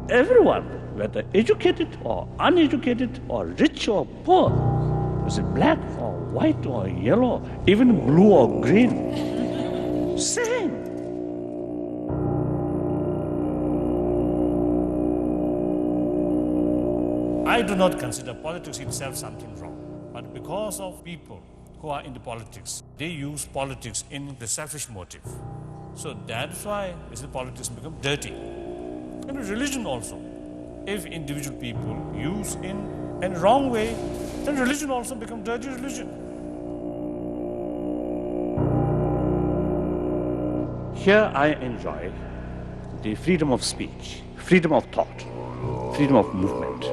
everyone, whether educated or uneducated or rich or poor, is it black or white or yellow, even blue or green, same. I do not consider politics itself something wrong, but because of people who are into politics, they use politics in the selfish motive. So that's why politics become dirty. And religion also. If individual people use in a wrong way, then religion also becomes dirty religion. Here I enjoy the freedom of speech, freedom of thought, freedom of movement.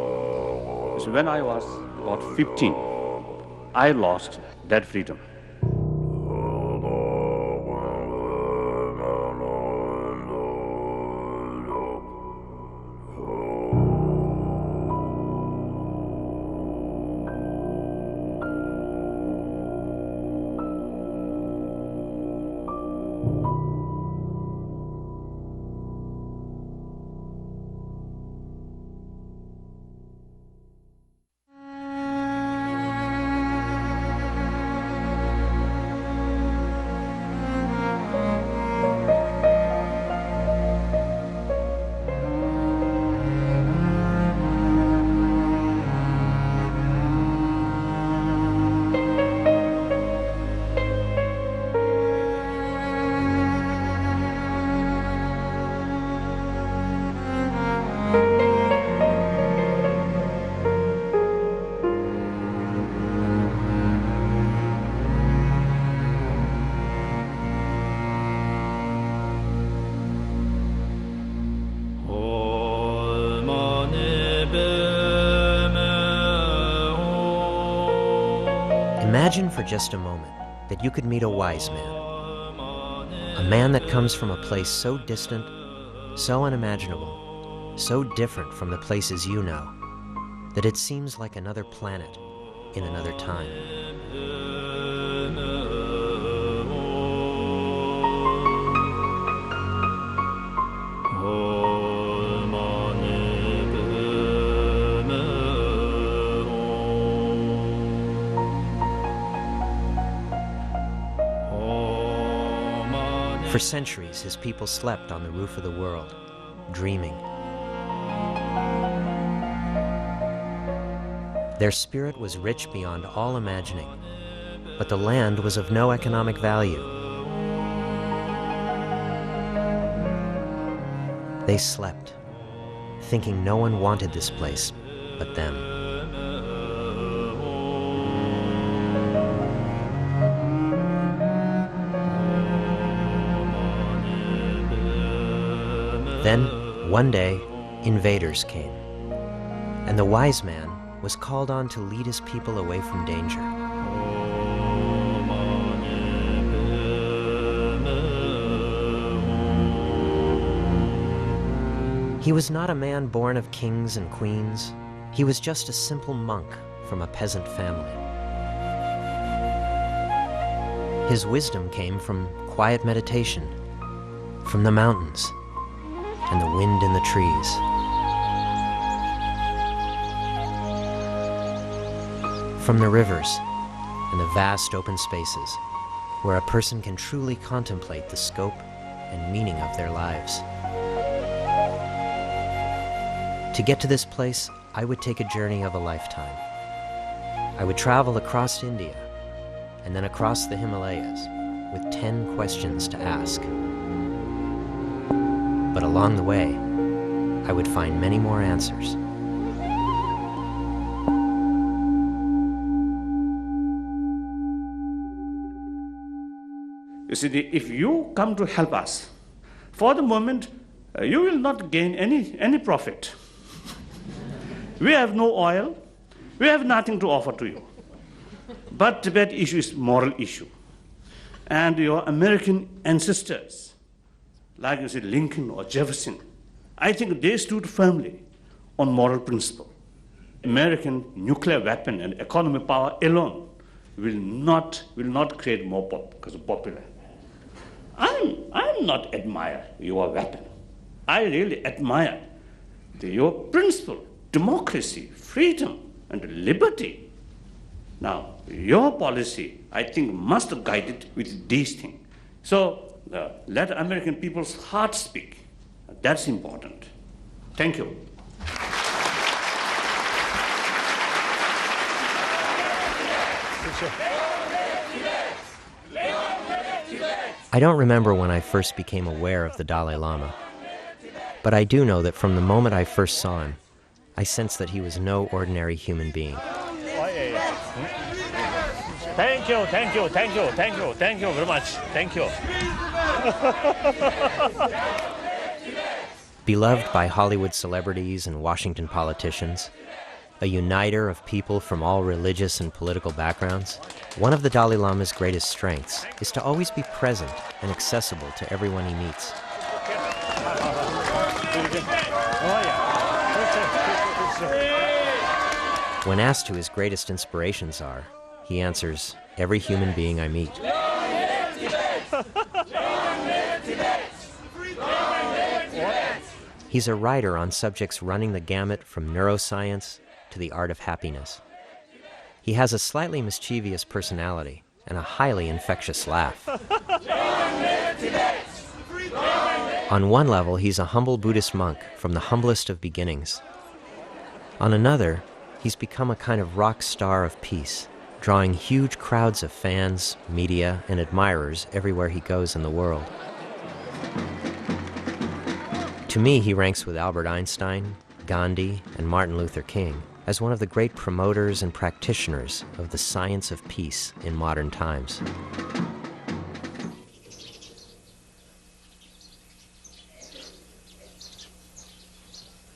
So when I was about 15, I lost that freedom. Imagine for just a moment that you could meet a wise man, a man that comes from a place so distant, so unimaginable, so different from the places you know, that it seems like another planet in another time. For centuries, his people slept on the roof of the world, dreaming. Their spirit was rich beyond all imagining, but the land was of no economic value. They slept, thinking no one wanted this place but them. Then, one day, invaders came, and the wise man was called on to lead his people away from danger. He was not a man born of kings and queens. He was just a simple monk from a peasant family. His wisdom came from quiet meditation, from the mountains, and the wind in the trees. From the rivers and the vast open spaces where a person can truly contemplate the scope and meaning of their lives. To get to this place, I would take a journey of a lifetime. I would travel across India and then across the Himalayas with 10 questions to ask. But along the way, I would find many more answers. You see, if you come to help us, for the moment, you will not gain any profit. We have no oil, we have nothing to offer to you. But Tibet issue is moral issue. And your American ancestors, like you said, Lincoln or Jefferson, I think they stood firmly on moral principle. American nuclear weapon and economic power alone will not create more popular. I'm not admire your weapon. I really admire your principle, democracy, freedom, and liberty. Now, your policy, I think, must guide it with these things. So, let American people's heart speak. That's important. Thank you. I don't remember when I first became aware of the Dalai Lama, but I do know that from the moment I first saw him, I sensed that he was no ordinary human being. Thank you, thank you, thank you, thank you, thank you very much. Thank you. Beloved by Hollywood celebrities and Washington politicians, a uniter of people from all religious and political backgrounds, one of the Dalai Lama's greatest strengths is to always be present and accessible to everyone he meets. When asked who his greatest inspirations are, he answers, every human being I meet. He's a writer on subjects running the gamut from neuroscience to the art of happiness. He has a slightly mischievous personality and a highly infectious laugh. On one level, he's a humble Buddhist monk from the humblest of beginnings. On another, he's become a kind of rock star of peace, drawing huge crowds of fans, media, and admirers everywhere he goes in the world. To me, he ranks with Albert Einstein, Gandhi, and Martin Luther King as one of the great promoters and practitioners of the science of peace in modern times.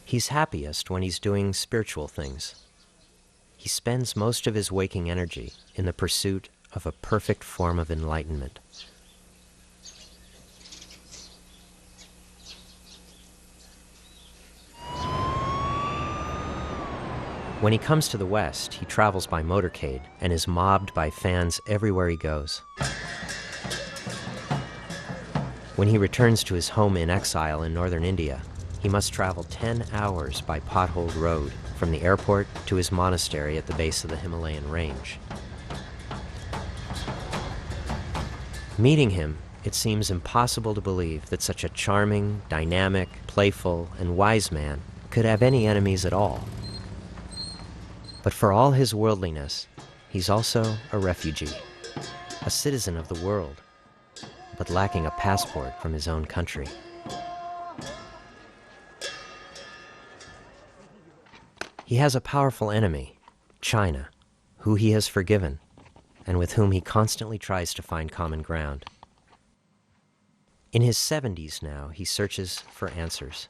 He's happiest when he's doing spiritual things. He spends most of his waking energy in the pursuit of a perfect form of enlightenment. When he comes to the West, he travels by motorcade and is mobbed by fans everywhere he goes. When he returns to his home in exile in northern India, he must travel 10 hours by potholed road from the airport to his monastery at the base of the Himalayan range. Meeting him, it seems impossible to believe that such a charming, dynamic, playful, and wise man could have any enemies at all. But for all his worldliness, he's also a refugee, a citizen of the world, but lacking a passport from his own country. He has a powerful enemy, China, who he has forgiven, and with whom he constantly tries to find common ground. In his 70s now, he searches for answers.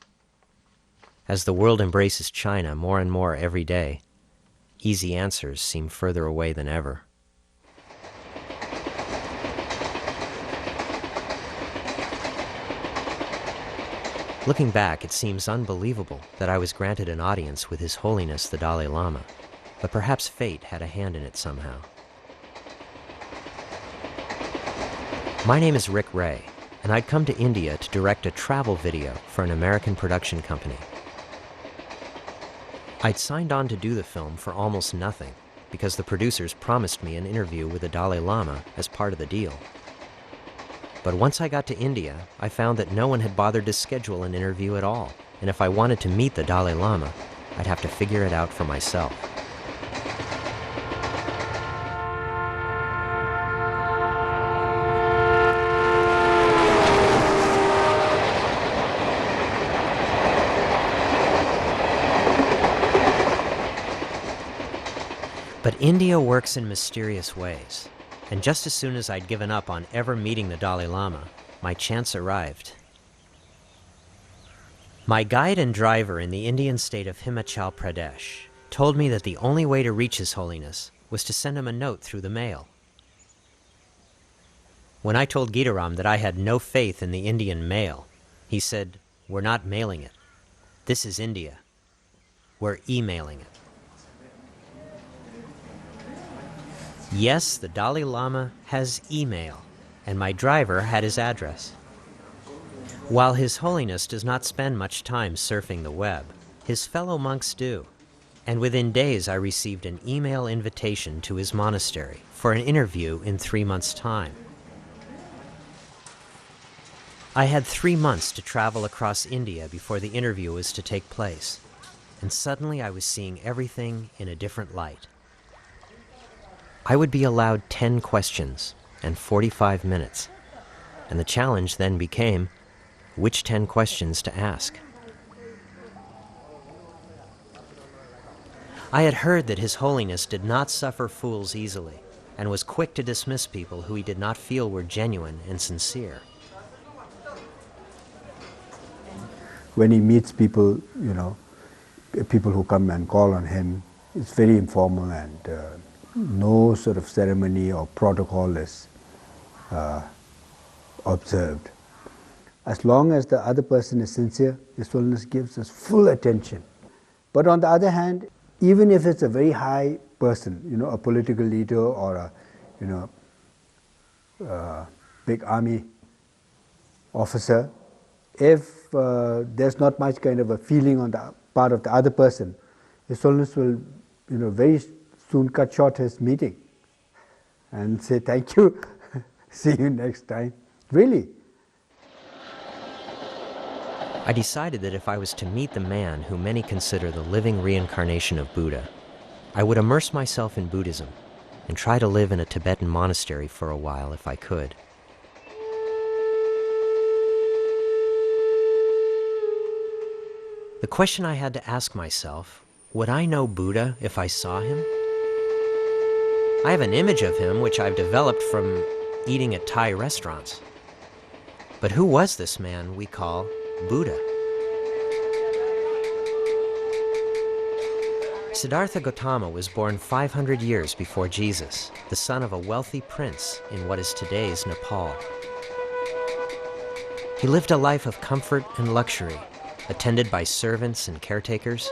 As the world embraces China more and more every day, easy answers seem further away than ever. Looking back, it seems unbelievable that I was granted an audience with His Holiness the Dalai Lama, but perhaps fate had a hand in it somehow. My name is Rick Ray, and I'd come to India to direct a travel video for an American production company. I'd signed on to do the film for almost nothing, because the producers promised me an interview with the Dalai Lama as part of the deal. But once I got to India, I found that no one had bothered to schedule an interview at all, and if I wanted to meet the Dalai Lama, I'd have to figure it out for myself. But India works in mysterious ways, and just as soon as I'd given up on ever meeting the Dalai Lama, my chance arrived. My guide and driver in the Indian state of Himachal Pradesh told me that the only way to reach His Holiness was to send him a note through the mail. When I told Gitaram that I had no faith in the Indian mail, he said, "We're not mailing it. This is India. We're emailing it." Yes, the Dalai Lama has email, and my driver had his address. While His Holiness does not spend much time surfing the web, His fellow monks do, and within days I received an email invitation to his monastery for an interview in 3 months' time. I had 3 months to travel across India before the interview was to take place, and suddenly I was seeing everything in a different light. I would be allowed 10 questions and 45 minutes, and the challenge then became which 10 questions to ask. I had heard that His Holiness did not suffer fools easily and was quick to dismiss people who he did not feel were genuine and sincere. When he meets people, people who come and call on him, it's very informal and no sort of ceremony or protocol is observed. As long as the other person is sincere, His Holiness gives us full attention. But on the other hand, even if it's a very high person, a political leader or a big army officer, if there's not much kind of a feeling on the part of the other person, His Holiness will, very soon cut short his meeting and say, thank you, see you next time. Really. I decided that if I was to meet the man who many consider the living reincarnation of Buddha, I would immerse myself in Buddhism and try to live in a Tibetan monastery for a while if I could. The question I had to ask myself, would I know Buddha if I saw him? I have an image of him which I've developed from eating at Thai restaurants. But who was this man we call Buddha? Siddhartha Gautama was born 500 years before Jesus, the son of a wealthy prince in what is today's Nepal. He lived a life of comfort and luxury, attended by servants and caretakers,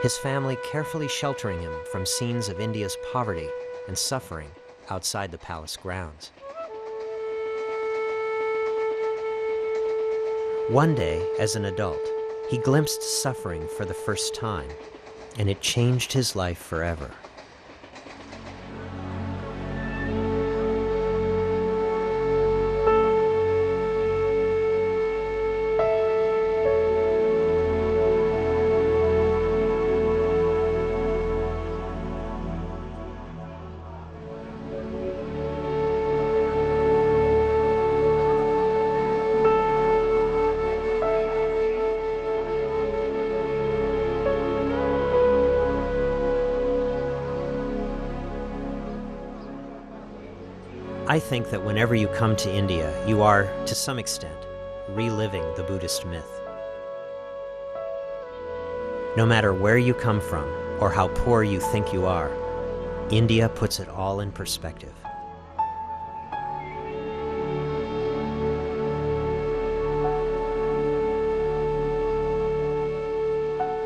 his family carefully sheltering him from scenes of India's poverty and suffering outside the palace grounds. One day, as an adult, he glimpsed suffering for the first time, and it changed his life forever. I think that whenever you come to India, you are, to some extent, reliving the Buddhist myth. No matter where you come from or how poor you think you are, India puts it all in perspective.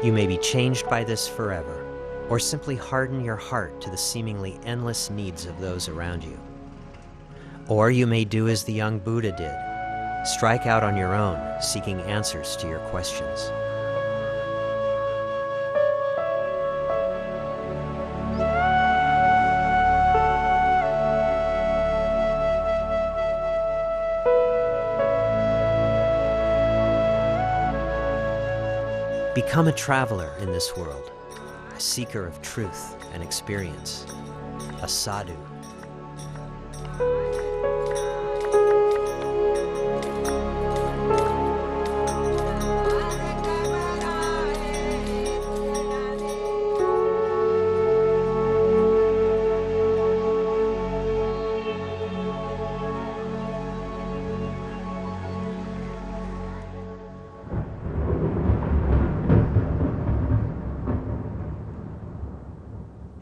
You may be changed by this forever, or simply harden your heart to the seemingly endless needs of those around you. Or you may do as the young Buddha did, strike out on your own, seeking answers to your questions. Become a traveler in this world, a seeker of truth and experience, a sadhu.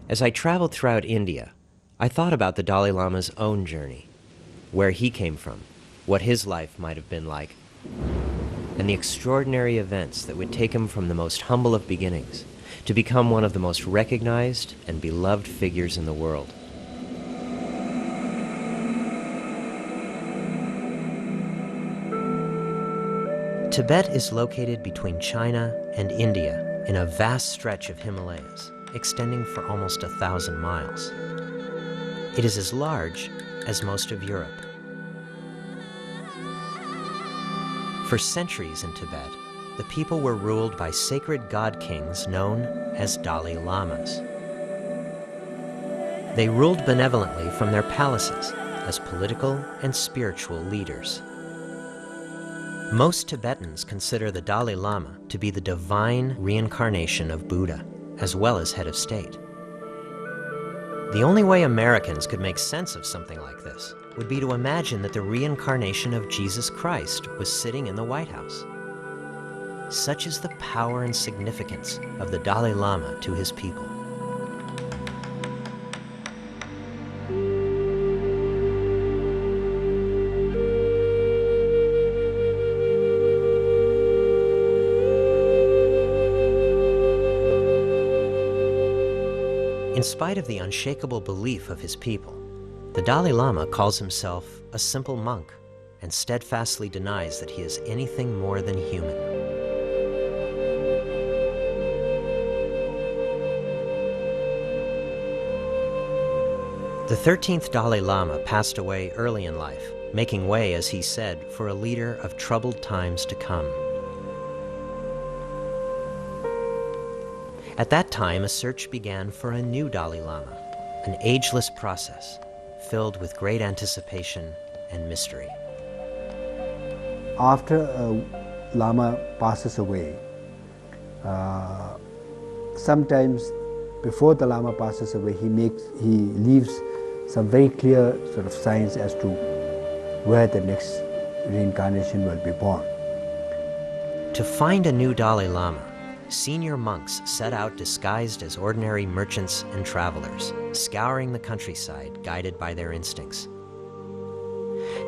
As I traveled throughout India, I thought about the Dalai Lama's own journey, where he came from, what his life might have been like, and the extraordinary events that would take him from the most humble of beginnings to become one of the most recognized and beloved figures in the world. Tibet is located between China and India, in a vast stretch of Himalayas, extending for almost 1,000 miles. It is as large as most of Europe. For centuries in Tibet, the people were ruled by sacred god kings known as Dalai Lamas. They ruled benevolently from their palaces as political and spiritual leaders. Most Tibetans consider the Dalai Lama to be the divine reincarnation of Buddha, as well as head of state. The only way Americans could make sense of something like this would be to imagine that the reincarnation of Jesus Christ was sitting in the White House. Such is the power and significance of the Dalai Lama to his people. In spite of the unshakable belief of his people, the Dalai Lama calls himself a simple monk and steadfastly denies that he is anything more than human. The 13th Dalai Lama passed away early in life, making way, as he said, for a leader of troubled times to come. At that time, a search began for a new Dalai Lama, an ageless process filled with great anticipation and mystery. After a Lama passes away, sometimes before the Lama passes away, he leaves some very clear sort of signs as to where the next reincarnation will be born. To find a new Dalai Lama, senior monks set out disguised as ordinary merchants and travelers, scouring the countryside, guided by their instincts.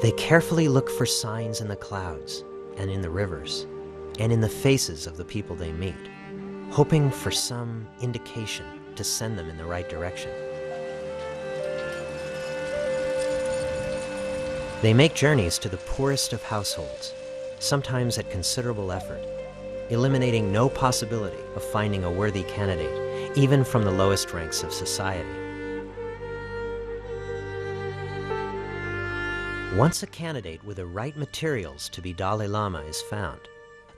They carefully look for signs in the clouds and in the rivers and in the faces of the people they meet, hoping for some indication to send them in the right direction. They make journeys to the poorest of households, sometimes at considerable effort, eliminating no possibility of finding a worthy candidate, even from the lowest ranks of society. Once a candidate with the right materials to be Dalai Lama is found,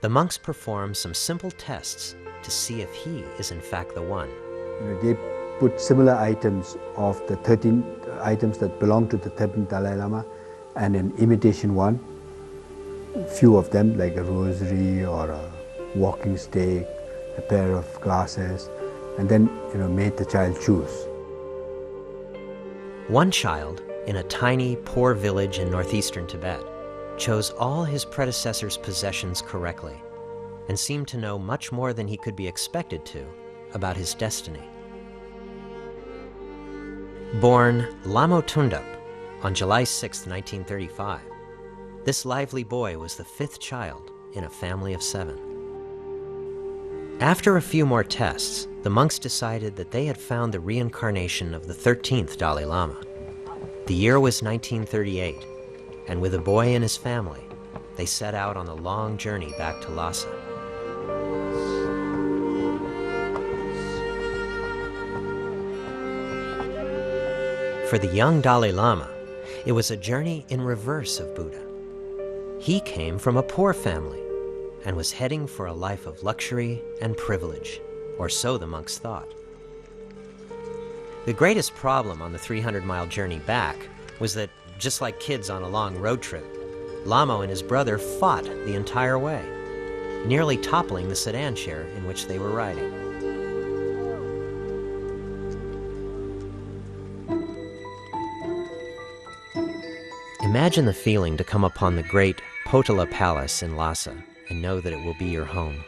the monks perform some simple tests to see if he is in fact the one. They put similar items of the 13 items that belong to the 13th Dalai Lama and an imitation one, few of them like a rosary or a walking stick, a pair of glasses, and then made the child choose. One child in a tiny, poor village in northeastern Tibet chose all his predecessors' possessions correctly and seemed to know much more than he could be expected to about his destiny. Born Lamo Tundup on July 6, 1935, this lively boy was the 5th child in a family of 7. After a few more tests, the monks decided that they had found the reincarnation of the 13th Dalai Lama. The year was 1938, and with a boy and his family, they set out on a long journey back to Lhasa. For the young Dalai Lama, it was a journey in reverse of Buddha. He came from a poor family and was heading for a life of luxury and privilege, or so the monks thought. The greatest problem on the 300-mile journey back was that, just like kids on a long road trip, Lamo and his brother fought the entire way, nearly toppling the sedan chair in which they were riding. Imagine the feeling to come upon the great Potala Palace in Lhasa and know that it will be your home.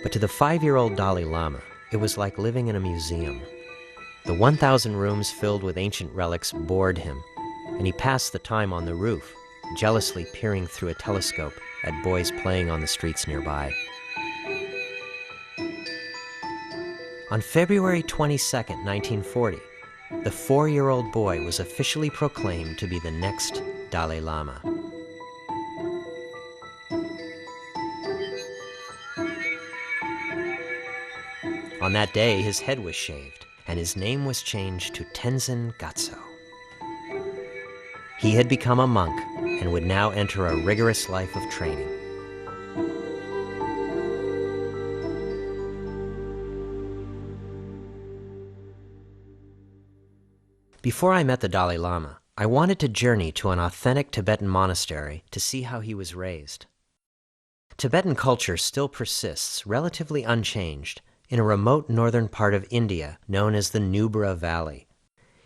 But to the 5-year-old Dalai Lama, it was like living in a museum. The 1,000 rooms filled with ancient relics bored him, and he passed the time on the roof, jealously peering through a telescope at boys playing on the streets nearby. On February 22, 1940, the 4-year-old boy was officially proclaimed to be the next Dalai Lama. On that day, his head was shaved, and his name was changed to Tenzin Gyatso. He had become a monk and would now enter a rigorous life of training. Before I met the Dalai Lama, I wanted to journey to an authentic Tibetan monastery to see how he was raised. Tibetan culture still persists, relatively unchanged, in a remote northern part of India known as the Nubra Valley.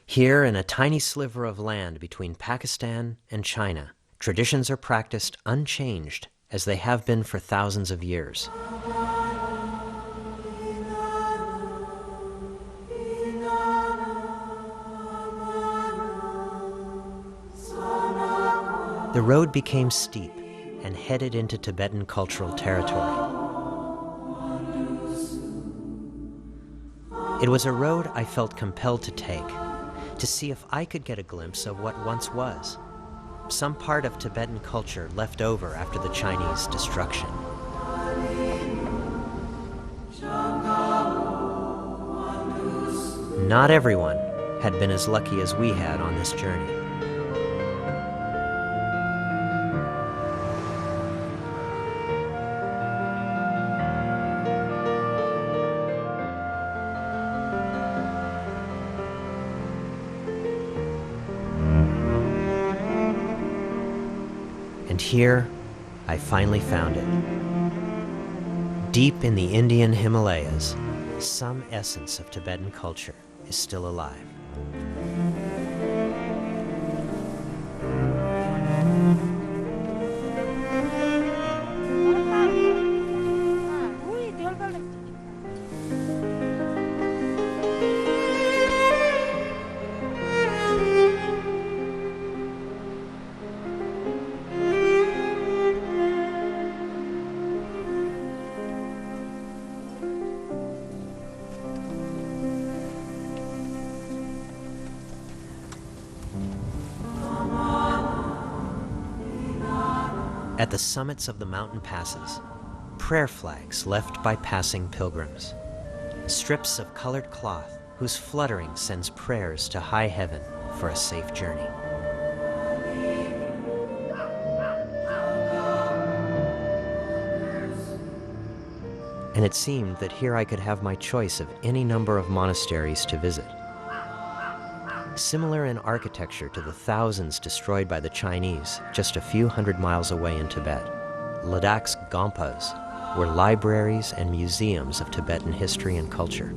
Here, in a tiny sliver of land between Pakistan and China, traditions are practiced unchanged as they have been for thousands of years. The road became steep and headed into Tibetan cultural territory. It was a road I felt compelled to take, to see if I could get a glimpse of what once was, some part of Tibetan culture left over after the Chinese destruction. Not everyone had been as lucky as we had on this journey. And here, I finally found it. Deep in the Indian Himalayas, some essence of Tibetan culture is still alive. At the summits of the mountain passes, prayer flags left by passing pilgrims, strips of colored cloth whose fluttering sends prayers to high heaven for a safe journey. And it seemed that here I could have my choice of any number of monasteries to visit. Similar in architecture to the thousands destroyed by the Chinese just a few hundred miles away in Tibet, Ladakh's Gompas were libraries and museums of Tibetan history and culture.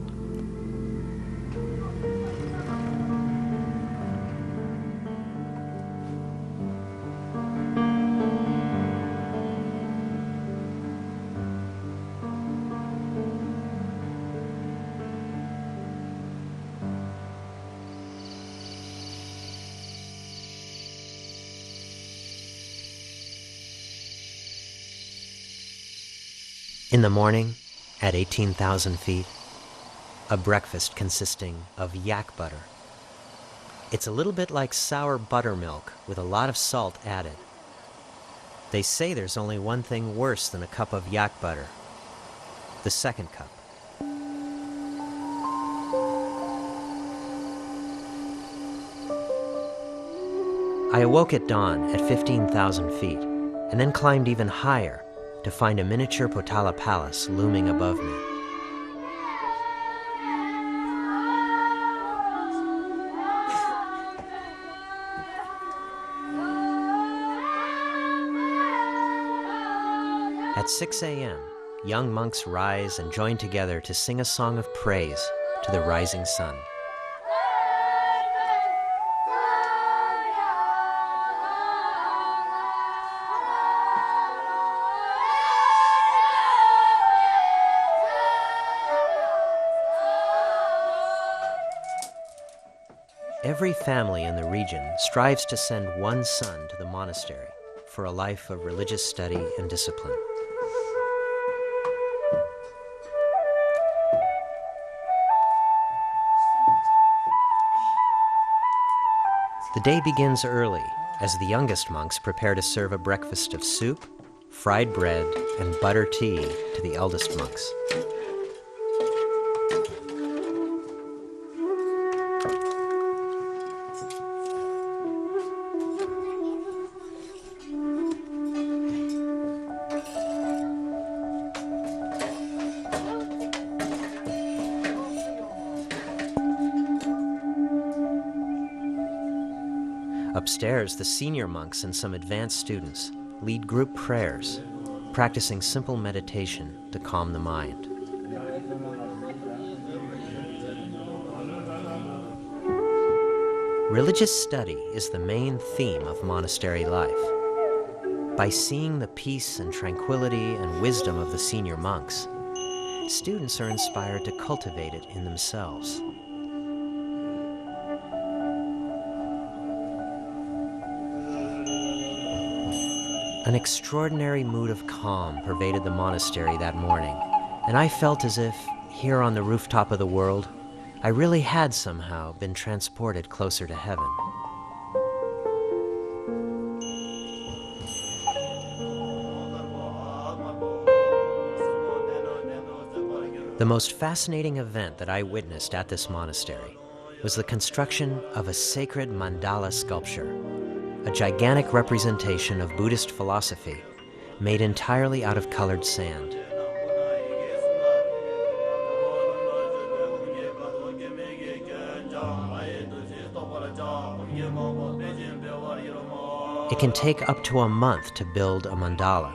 In the morning, at 18,000 feet, a breakfast consisting of yak butter. It's a little bit like sour buttermilk with a lot of salt added. They say there's only one thing worse than a cup of yak butter: the second cup. I awoke at dawn at 15,000 feet and then climbed even higher to find a miniature Potala palace looming above me. At 6 a.m., young monks rise and join together to sing a song of praise to the rising sun. Every family in the region strives to send one son to the monastery for a life of religious study and discipline. The day begins early as the youngest monks prepare to serve a breakfast of soup, fried bread, and butter tea to the eldest monks. Upstairs, the senior monks and some advanced students lead group prayers, practicing simple meditation to calm the mind. Religious study is the main theme of monastery life. By seeing the peace and tranquility and wisdom of the senior monks, students are inspired to cultivate it in themselves. An extraordinary mood of calm pervaded the monastery that morning, and I felt as if, here on the rooftop of the world, I really had somehow been transported closer to heaven. The most fascinating event that I witnessed at this monastery was the construction of a sacred mandala sculpture, a gigantic representation of Buddhist philosophy made entirely out of colored sand. It can take up to a month to build a mandala,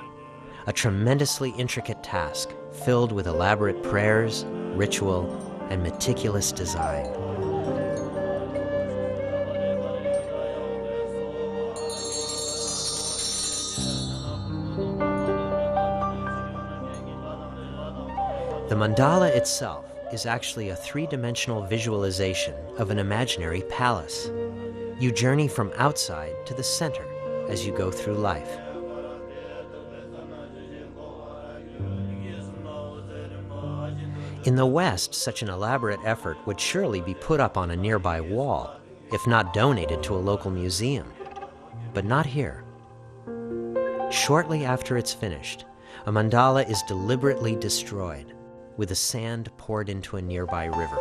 a tremendously intricate task filled with elaborate prayers, ritual, and meticulous design. The mandala itself is actually a three-dimensional visualization of an imaginary palace. You journey from outside to the center as you go through life. In the West, such an elaborate effort would surely be put up on a nearby wall, if not donated to a local museum. But not here. Shortly after it's finished, a mandala is deliberately destroyed, with the sand poured into a nearby river.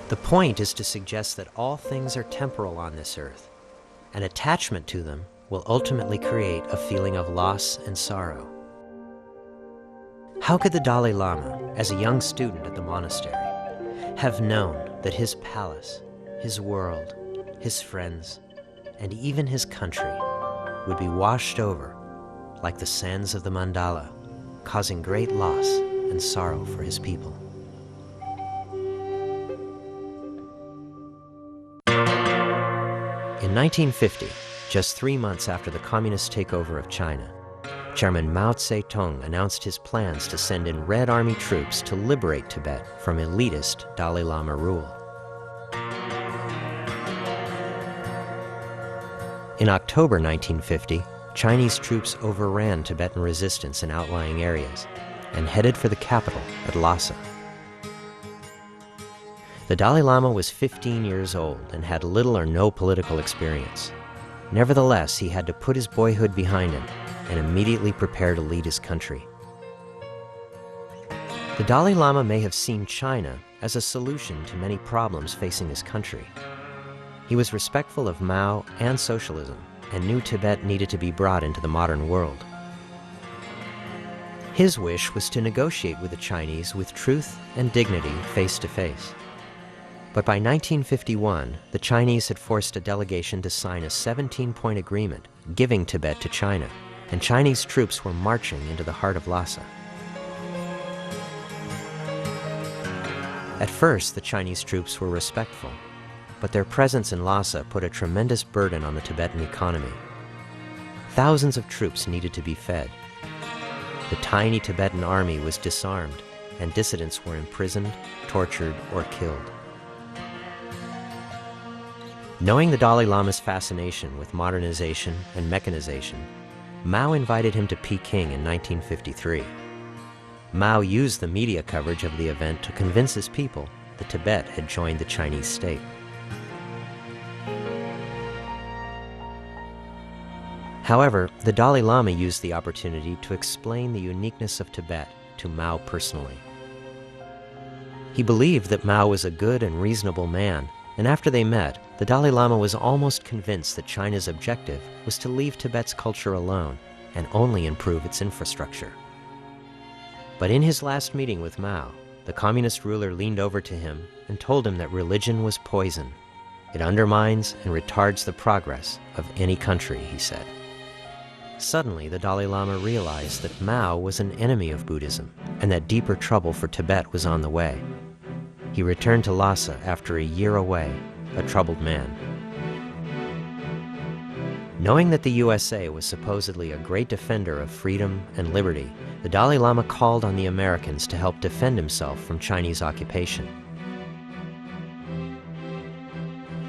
The point is to suggest that all things are temporal on this earth, and attachment to them will ultimately create a feeling of loss and sorrow. How could the Dalai Lama, as a young student at the monastery, have known that his palace, his world, his friends, and even his country would be washed over like the sands of the mandala, causing great loss and sorrow for his people? In 1950, just 3 months after the communist takeover of China, Chairman Mao Zedong announced his plans to send in Red Army troops to liberate Tibet from elitist Dalai Lama rule. In October 1950, Chinese troops overran Tibetan resistance in outlying areas and headed for the capital at Lhasa. The Dalai Lama was 15 years old and had little or no political experience. Nevertheless, he had to put his boyhood behind him and immediately prepare to lead his country. The Dalai Lama may have seen China as a solution to many problems facing his country. He was respectful of Mao and socialism and knew Tibet needed to be brought into the modern world. His wish was to negotiate with the Chinese with truth and dignity face to face. But by 1951, the Chinese had forced a delegation to sign a 17-point agreement giving Tibet to China, and Chinese troops were marching into the heart of Lhasa. At first, the Chinese troops were respectful, but their presence in Lhasa put a tremendous burden on the Tibetan economy. Thousands of troops needed to be fed. The tiny Tibetan army was disarmed, and dissidents were imprisoned, tortured, or killed. Knowing the Dalai Lama's fascination with modernization and mechanization, Mao invited him to Peking in 1953. Mao used the media coverage of the event to convince his people that Tibet had joined the Chinese state. However, the Dalai Lama used the opportunity to explain the uniqueness of Tibet to Mao personally. He believed that Mao was a good and reasonable man, and after they met, the Dalai Lama was almost convinced that China's objective was to leave Tibet's culture alone and only improve its infrastructure. But in his last meeting with Mao, the communist ruler leaned over to him and told him that religion was poison. It undermines and retards the progress of any country, he said. Suddenly, the Dalai Lama realized that Mao was an enemy of Buddhism and that deeper trouble for Tibet was on the way. He returned to Lhasa after a year away, a troubled man. Knowing that the USA was supposedly a great defender of freedom and liberty, the Dalai Lama called on the Americans to help defend himself from Chinese occupation.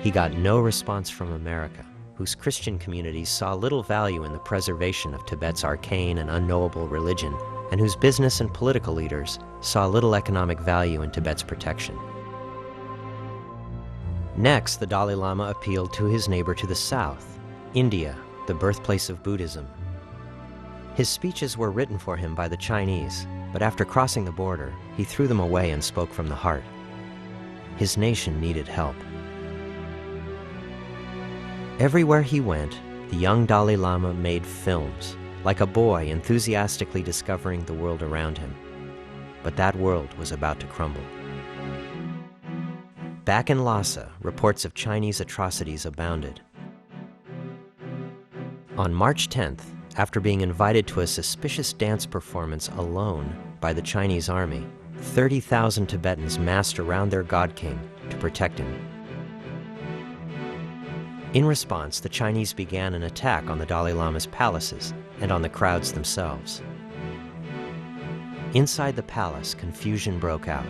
He got no response from America, whose Christian communities saw little value in the preservation of Tibet's arcane and unknowable religion, and whose business and political leaders saw little economic value in Tibet's protection. Next, the Dalai Lama appealed to his neighbor to the south, India, the birthplace of Buddhism. His speeches were written for him by the Chinese, but after crossing the border, he threw them away and spoke from the heart. His nation needed help. Everywhere he went, the young Dalai Lama made films, like a boy enthusiastically discovering the world around him. But that world was about to crumble. Back in Lhasa, reports of Chinese atrocities abounded. On March 10th, after being invited to a suspicious dance performance alone by the Chinese army, 30,000 Tibetans massed around their God King to protect him. In response, the Chinese began an attack on the Dalai Lama's palaces and on the crowds themselves. Inside the palace, confusion broke out.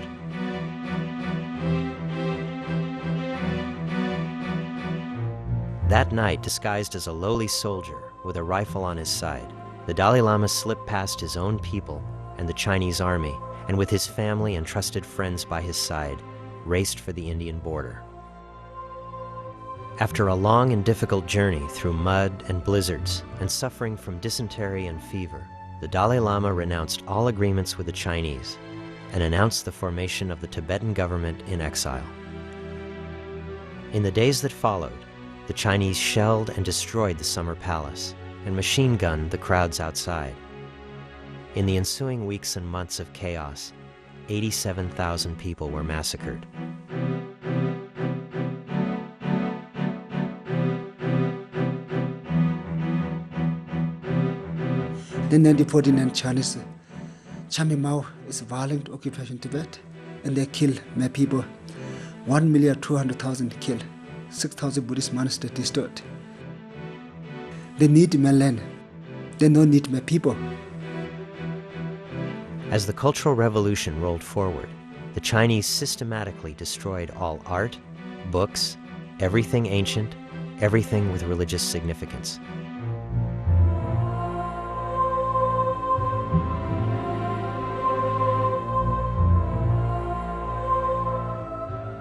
That night, disguised as a lowly soldier with a rifle on his side, the Dalai Lama slipped past his own people and the Chinese army, and with his family and trusted friends by his side, raced for the Indian border. After a long and difficult journey through mud and blizzards and suffering from dysentery and fever, the Dalai Lama renounced all agreements with the Chinese and announced the formation of the Tibetan government in exile. In the days that followed, the Chinese shelled and destroyed the summer palace and machine-gunned the crowds outside. In the ensuing weeks and months of chaos, 87,000 people were massacred. In 1949, Chinese Mao is violent occupation Tibet, and they kill my people. 1,200,000 killed, 6,000 Buddhist monasteries destroyed. They need my land. They don't need my people. As the Cultural Revolution rolled forward, the Chinese systematically destroyed all art, books, everything ancient, everything with religious significance.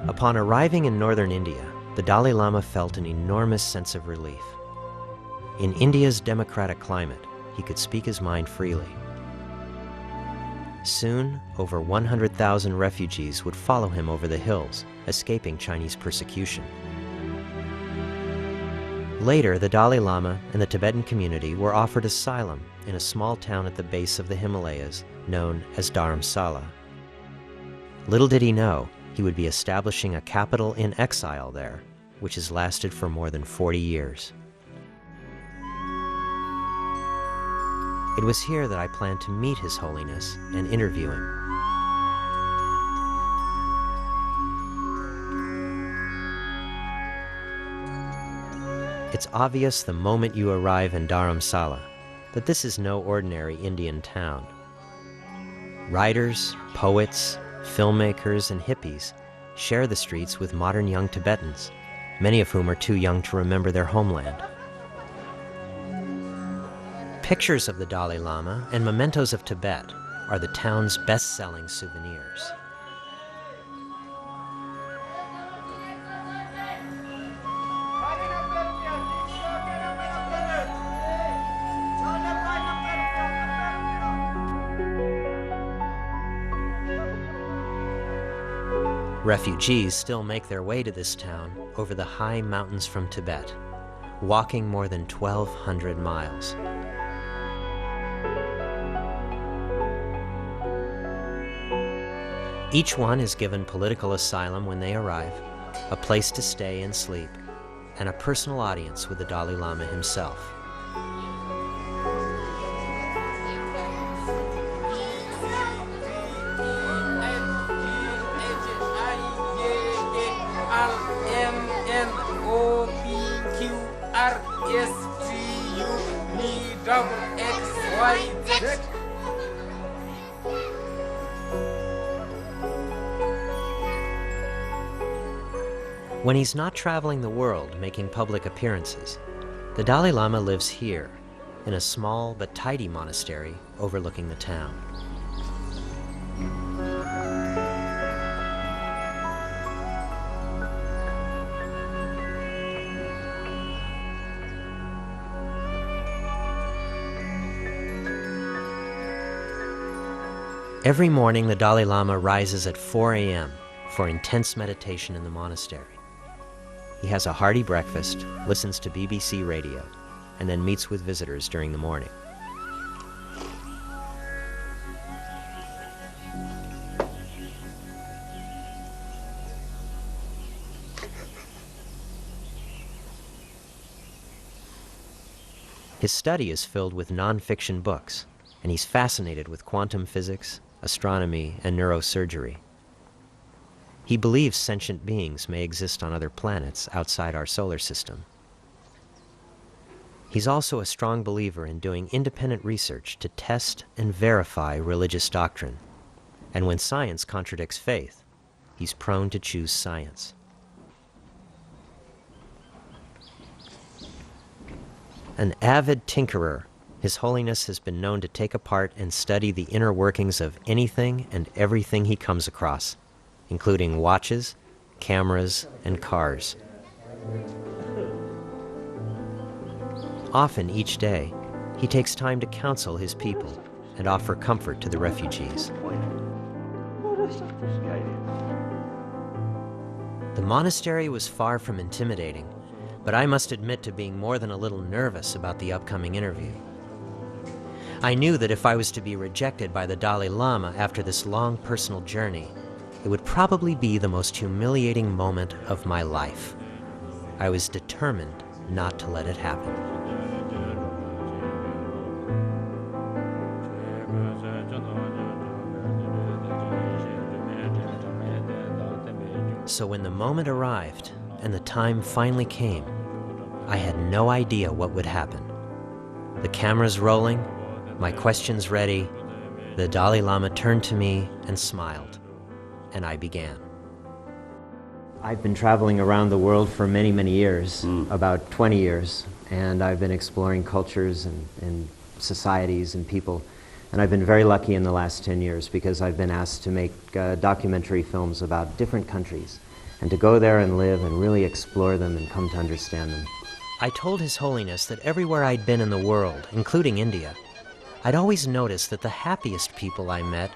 Upon arriving in northern India, the Dalai Lama felt an enormous sense of relief. In India's democratic climate, he could speak his mind freely. Soon, over 100,000 refugees would follow him over the hills, escaping Chinese persecution. Later, the Dalai Lama and the Tibetan community were offered asylum in a small town at the base of the Himalayas known as Dharamsala. Little did he know, he would be establishing a capital in exile there, which has lasted for more than 40 years. It was here that I planned to meet His Holiness and interview him. It's obvious the moment you arrive in Dharamsala that this is no ordinary Indian town. Writers, poets, filmmakers, and hippies share the streets with modern young Tibetans, many of whom are too young to remember their homeland. Pictures of the Dalai Lama and mementos of Tibet are the town's best-selling souvenirs. Refugees still make their way to this town over the high mountains from Tibet, walking more than 1,200 miles. Each one is given political asylum when they arrive, a place to stay and sleep, and a personal audience with the Dalai Lama himself. When he's not traveling the world making public appearances, the Dalai Lama lives here, in a small but tidy monastery overlooking the town. Every morning, the Dalai Lama rises at 4 a.m. for intense meditation in the monastery. He has a hearty breakfast, listens to BBC radio, and then meets with visitors during the morning. His study is filled with non-fiction books, and he's fascinated with quantum physics, astronomy, and neurosurgery. He believes sentient beings may exist on other planets outside our solar system. He's also a strong believer in doing independent research to test and verify religious doctrine. And when science contradicts faith, he's prone to choose science. An avid tinkerer, His Holiness has been known to take apart and study the inner workings of anything and everything he comes across, including watches, cameras, and cars. Often each day, he takes time to counsel his people and offer comfort to the refugees. The monastery was far from intimidating, but I must admit to being more than a little nervous about the upcoming interview. I knew that if I was to be rejected by the Dalai Lama after this long personal journey, it would probably be the most humiliating moment of my life. I was determined not to let it happen. So when the moment arrived and the time finally came, I had no idea what would happen. The cameras rolling, my questions ready, the Dalai Lama turned to me and smiled, and I began. I've been traveling around the world for many, many years, about 20 years, and I've been exploring cultures and societies and people. And I've been very lucky in the last 10 years because I've been asked to make documentary films about different countries and to go there and live and really explore them and come to understand them. I told His Holiness that everywhere I'd been in the world, including India, I'd always noticed that the happiest people I met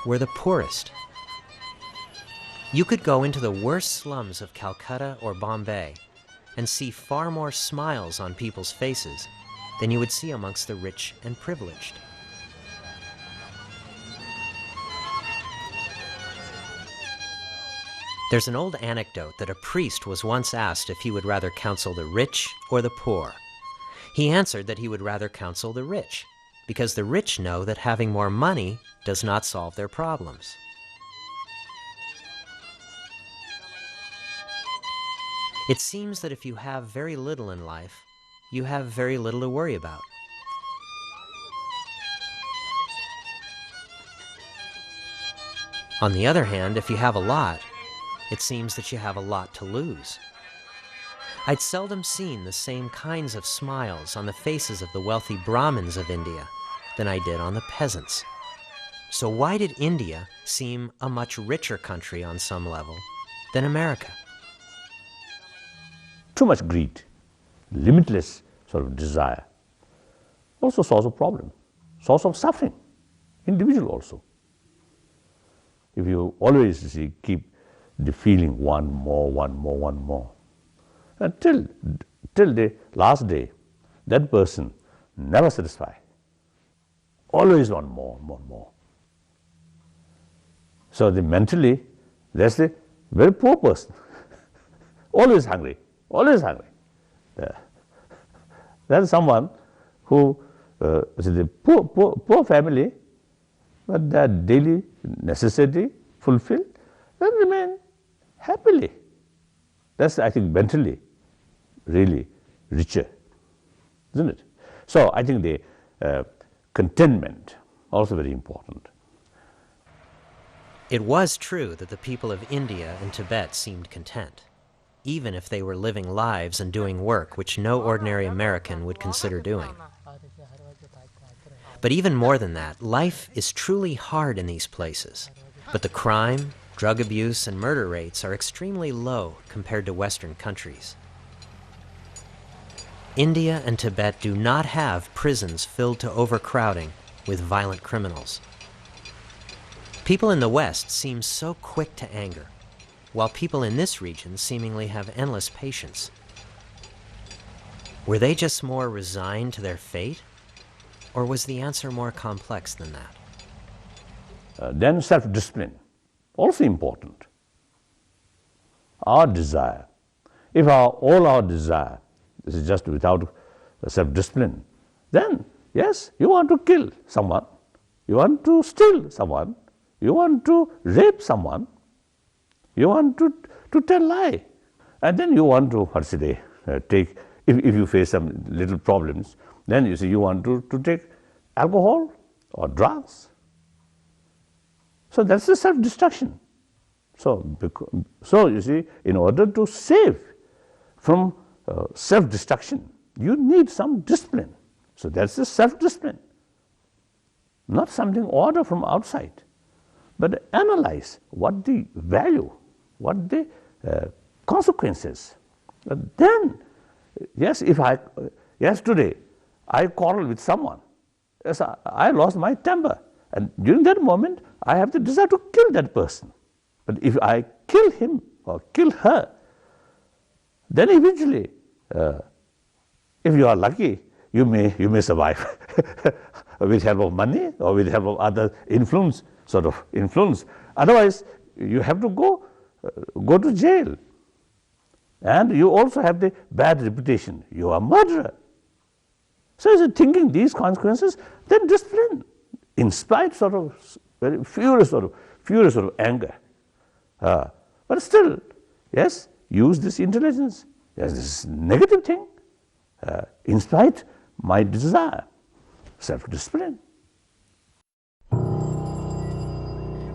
were the poorest. You could go into the worst slums of Calcutta or Bombay and see far more smiles on people's faces than you would see amongst the rich and privileged. There's an old anecdote that a priest was once asked if he would rather counsel the rich or the poor. He answered that he would rather counsel the rich, because the rich know that having more money does not solve their problems. It seems that if you have very little in life, you have very little to worry about. On the other hand, if you have a lot, it seems that you have a lot to lose. I'd seldom seen the same kinds of smiles on the faces of the wealthy Brahmins of India than I did on the peasants. So why did India seem a much richer country on some level than America? Too much greed, limitless sort of desire, also source of problem, source of suffering, individual also. If you always keep the feeling one more, until the last day, that person never satisfied, always want more. So mentally, that's a very poor person, always hungry, always hungry. That's someone who is a poor family, but their daily necessity fulfilled, then remain happily. That's, I think, mentally really richer, isn't it? So I think the contentment also very important. It was true that the people of India and Tibet seemed content, even if they were living lives and doing work which no ordinary American would consider doing. But even more than that, life is truly hard in these places. But the crime, drug abuse, and murder rates are extremely low compared to Western countries. India and Tibet do not have prisons filled to overcrowding with violent criminals. People in the West seem so quick to anger, while people in this region seemingly have endless patience. Were they just more resigned to their fate? Or was the answer more complex than that? Then self-discipline, also important. Our desire, if all our desire is just without self-discipline, then yes, you want to kill someone, you want to steal someone, you want to rape someone, you want to tell lie, and then you want to, take, if you face some little problems, then you see you want to take alcohol or drugs. So that's the self-destruction. So you see, in order to save from self-destruction, you need some discipline. So that's the self-discipline, not something order from outside, but analyze what the value, what the consequences. Then, yes, today I quarrel with someone. Yes, I lost my temper, and during that moment I have the desire to kill that person. But if I kill him or kill her, then eventually, if you are lucky, you may survive with help of money or with help of other influence. Otherwise, you have to go to jail, and you also have the bad reputation. You are a murderer. So is it thinking these consequences, then discipline, in spite very furious anger. But still, yes, use this intelligence. Yes, this negative thing, in spite my desire, self-discipline.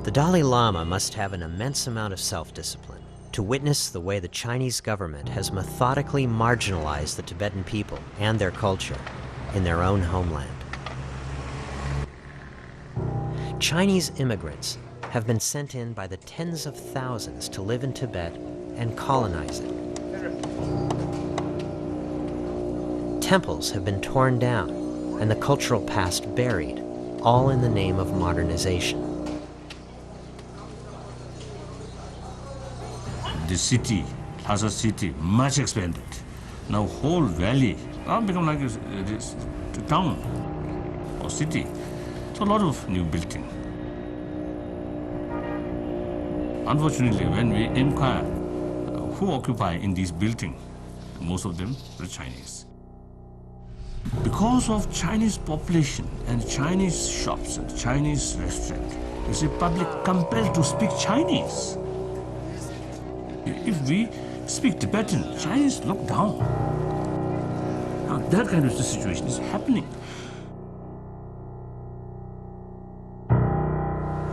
The Dalai Lama must have an immense amount of self-discipline to witness the way the Chinese government has methodically marginalized the Tibetan people and their culture in their own homeland. Chinese immigrants have been sent in by the tens of thousands to live in Tibet and colonize it. Temples have been torn down and the cultural past buried, all in the name of modernization. The city, Lhasa city, much expanded. Now whole valley now become like a town or city. So a lot of new building. Unfortunately, when we inquire who occupy in this building, most of them are Chinese. Because of Chinese population and Chinese shops and Chinese restaurants, you see public compelled to speak Chinese. If we speak Tibetan, Chinese look down. Now that kind of situation is happening.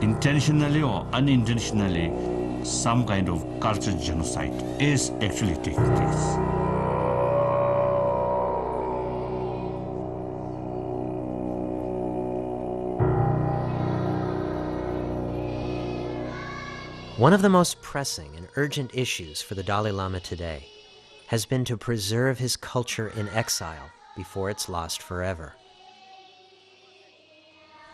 Intentionally or unintentionally, some kind of cultural genocide is actually taking place. One of the most pressing and urgent issues for the Dalai Lama today has been to preserve his culture in exile before it's lost forever.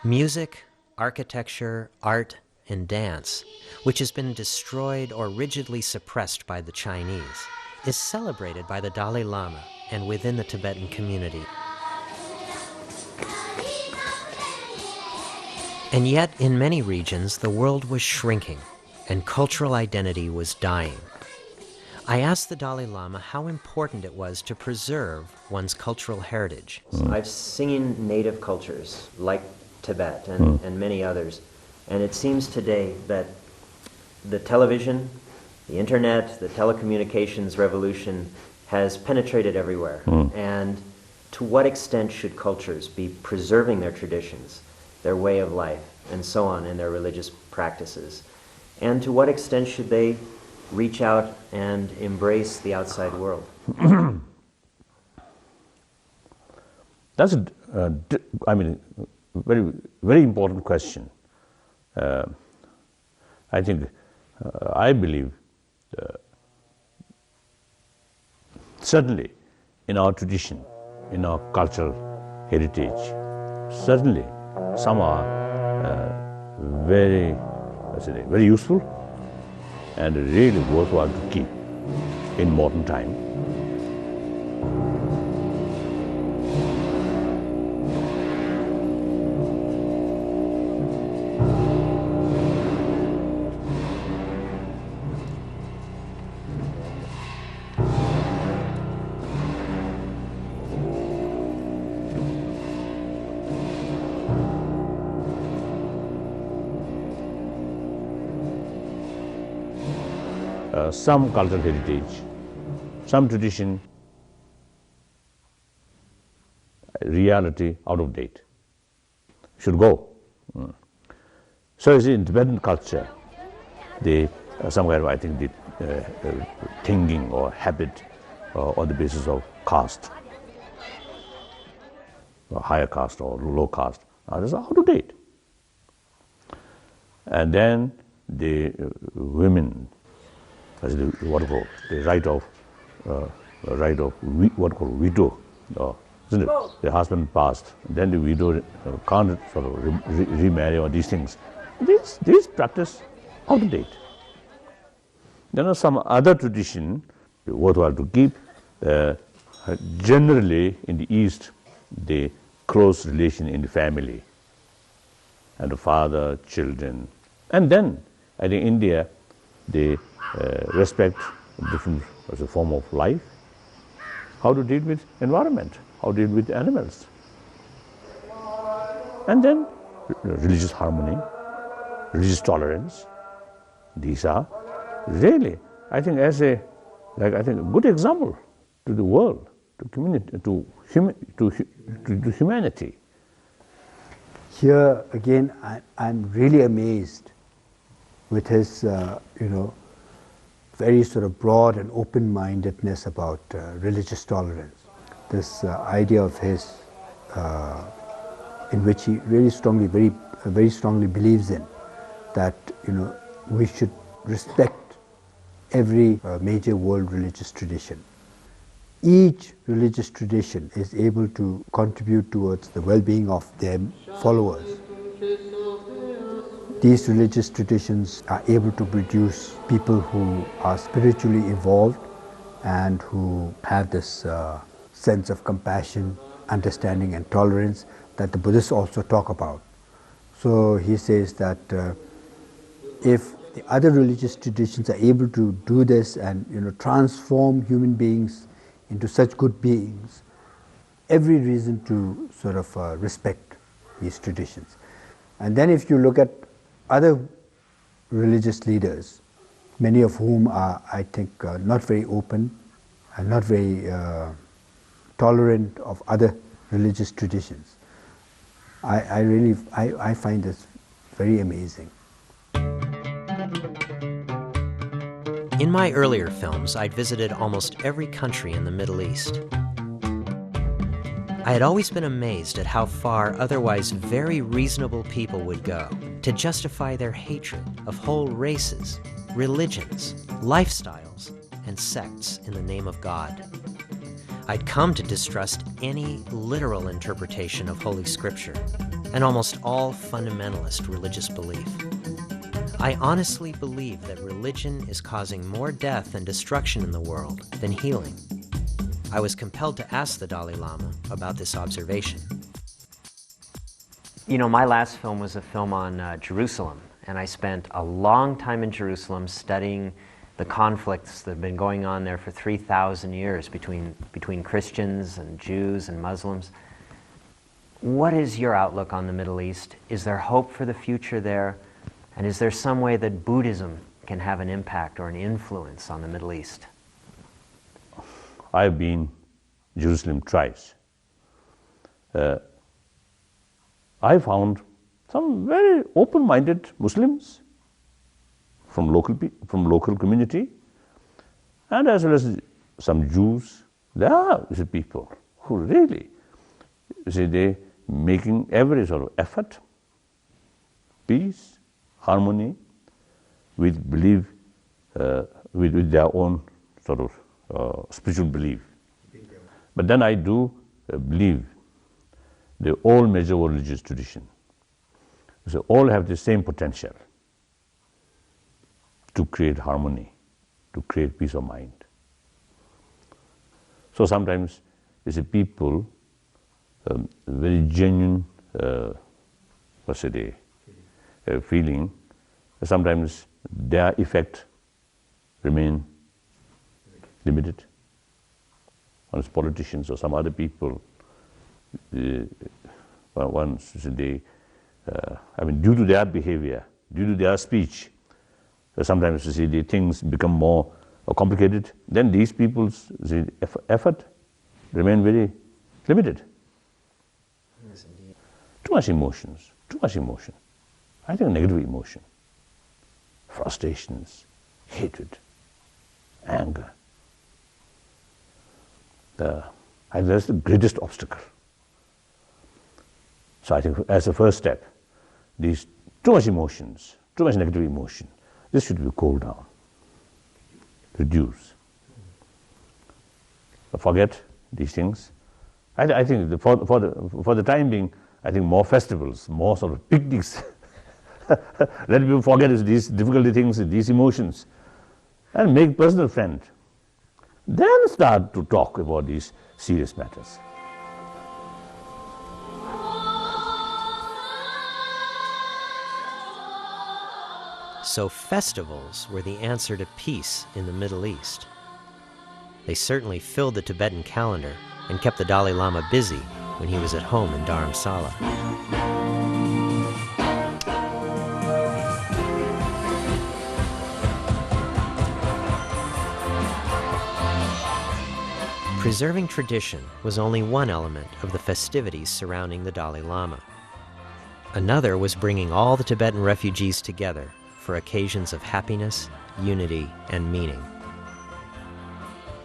Music, architecture, art, and dance, which has been destroyed or rigidly suppressed by the Chinese, is celebrated by the Dalai Lama and within the Tibetan community. And yet, in many regions, the world was shrinking and cultural identity was dying. I asked the Dalai Lama how important it was to preserve one's cultural heritage. I've seen native cultures like Tibet and many others, and it seems today that the television, the internet, the telecommunications revolution has penetrated everywhere. And to what extent should cultures be preserving their traditions, their way of life, and so on, and their religious practices? And to what extent should they reach out and embrace the outside world? That's a very, very important question. I think, I believe, certainly in our tradition, in our cultural heritage, certainly some are very useful and really worthwhile to keep in modern time. Some cultural heritage, some tradition, reality out of date, should go. So you see, in Tibetan culture, some kind of, I think, the thinking or habit on the basis of caste, or higher caste or low caste, that's out of date. And then the women, what we call the right of what we call widow, isn't it? The husband passed, then the widow can't sort of remarry or these things. This practice out of date. There are some other tradition worthwhile to keep. Generally in the East, the close relation in the family, and the father, children, and then I think India, they respect different as a form of life, how to deal with environment, how to deal with animals, and then religious harmony, religious tolerance. These are really, I think, as a good example to the world, to community, to humanity. Here again, I'm really amazed with his, very sort of broad and open-mindedness about religious tolerance. This idea of his, in which he really strongly, very strongly believes in, that we should respect every major world religious tradition. Each religious tradition is able to contribute towards the well-being of their followers. These religious traditions are able to produce people who are spiritually evolved and who have this sense of compassion, understanding and tolerance that the Buddhists also talk about. So he says that if the other religious traditions are able to do this and transform human beings into such good beings, every reason to sort of respect these traditions. And then if you look at other religious leaders, many of whom are, I think, not very open and not very tolerant of other religious traditions, I find this very amazing. In my earlier films, I'd visited almost every country in the Middle East. I had always been amazed at how far otherwise very reasonable people would go to justify their hatred of whole races, religions, lifestyles, and sects in the name of God. I'd come to distrust any literal interpretation of Holy Scripture and almost all fundamentalist religious belief. I honestly believe that religion is causing more death and destruction in the world than healing. I was compelled to ask the Dalai Lama about this observation. You know, my last film was a film on Jerusalem, and I spent a long time in Jerusalem studying the conflicts that have been going on there for 3,000 years between Christians and Jews and Muslims. What is your outlook on the Middle East? Is there hope for the future there? And is there some way that Buddhism can have an impact or an influence on the Middle East? I've been Jerusalem twice. I found some very open-minded Muslims from local community, and as well as some Jews. There are people who really, they making every sort of effort, peace, harmony, with belief, with their own sort of spiritual belief. But then I do believe they all major religious tradition. So all have the same potential to create harmony, to create peace of mind. So sometimes it's a people very genuine, feeling. Sometimes their effect remain limited. On politicians or some other people, once they, due to their behavior, due to their speech, sometimes the things become more complicated. Then these people's effort remain very limited. Yes, indeed. Too much emotion. I think negative emotion, frustrations, hatred, anger. I think that's the greatest obstacle. So I think as a first step, these too much emotions, too much negative emotion, this should be cooled down, reduce. Forget these things. I think for the time being, I think more festivals, more sort of picnics. Let people forget these difficult things, these emotions, and make personal friend. Then start to talk about these serious matters. So festivals were the answer to peace in the Middle East. They certainly filled the Tibetan calendar and kept the Dalai Lama busy when he was at home in Dharamsala. Preserving tradition was only one element of the festivities surrounding the Dalai Lama. Another was bringing all the Tibetan refugees together for occasions of happiness, unity, and meaning.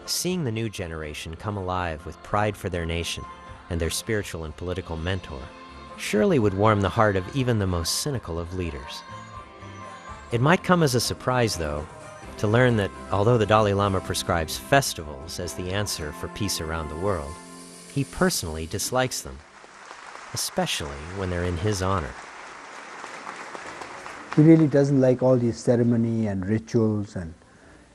Seeing the new generation come alive with pride for their nation and their spiritual and political mentor surely would warm the heart of even the most cynical of leaders. It might come as a surprise, though, to learn that although the Dalai Lama prescribes festivals as the answer for peace around the world, he personally dislikes them, especially when they're in his honor. He really doesn't like all these ceremony and rituals, and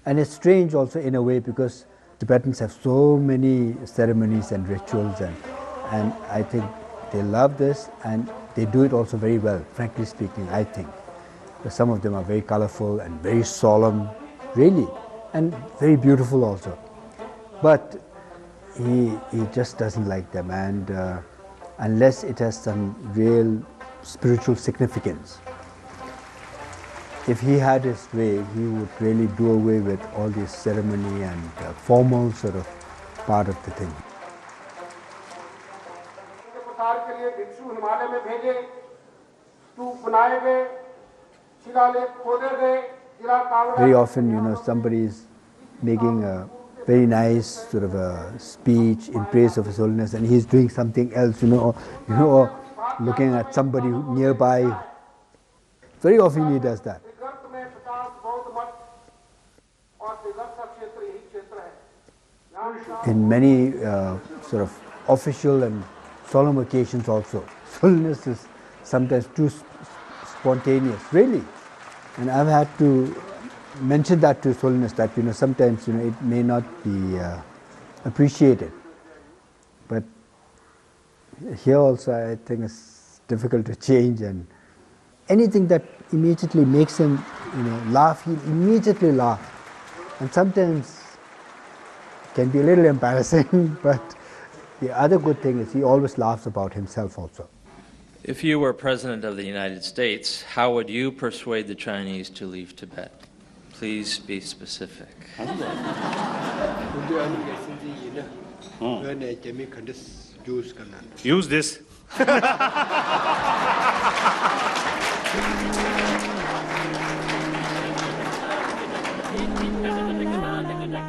it's strange also in a way because Tibetans have so many ceremonies and rituals, and I think they love this and they do it also very well, frankly speaking, I think. Some of them are very colorful and very solemn, really, and very beautiful also. But he just doesn't like them, and unless it has some real spiritual significance. If he had his way, he would really do away with all this ceremony and formal sort of part of the thing. Very often, somebody is making a very nice sort of a speech in praise of His Holiness, and he's doing something else, or looking at somebody nearby. Very often he does that. In many sort of official and solemn occasions also, His Holiness is sometimes too spontaneous, really. And I've had to mention that to His Holiness, that sometimes it may not be appreciated. But here also I think it's difficult to change, and anything that immediately makes him, laugh, he'll immediately laugh. And sometimes it can be a little embarrassing, but the other good thing is he always laughs about himself also. If you were President of the United States, how would you persuade the Chinese to leave Tibet? Please be specific. Use this.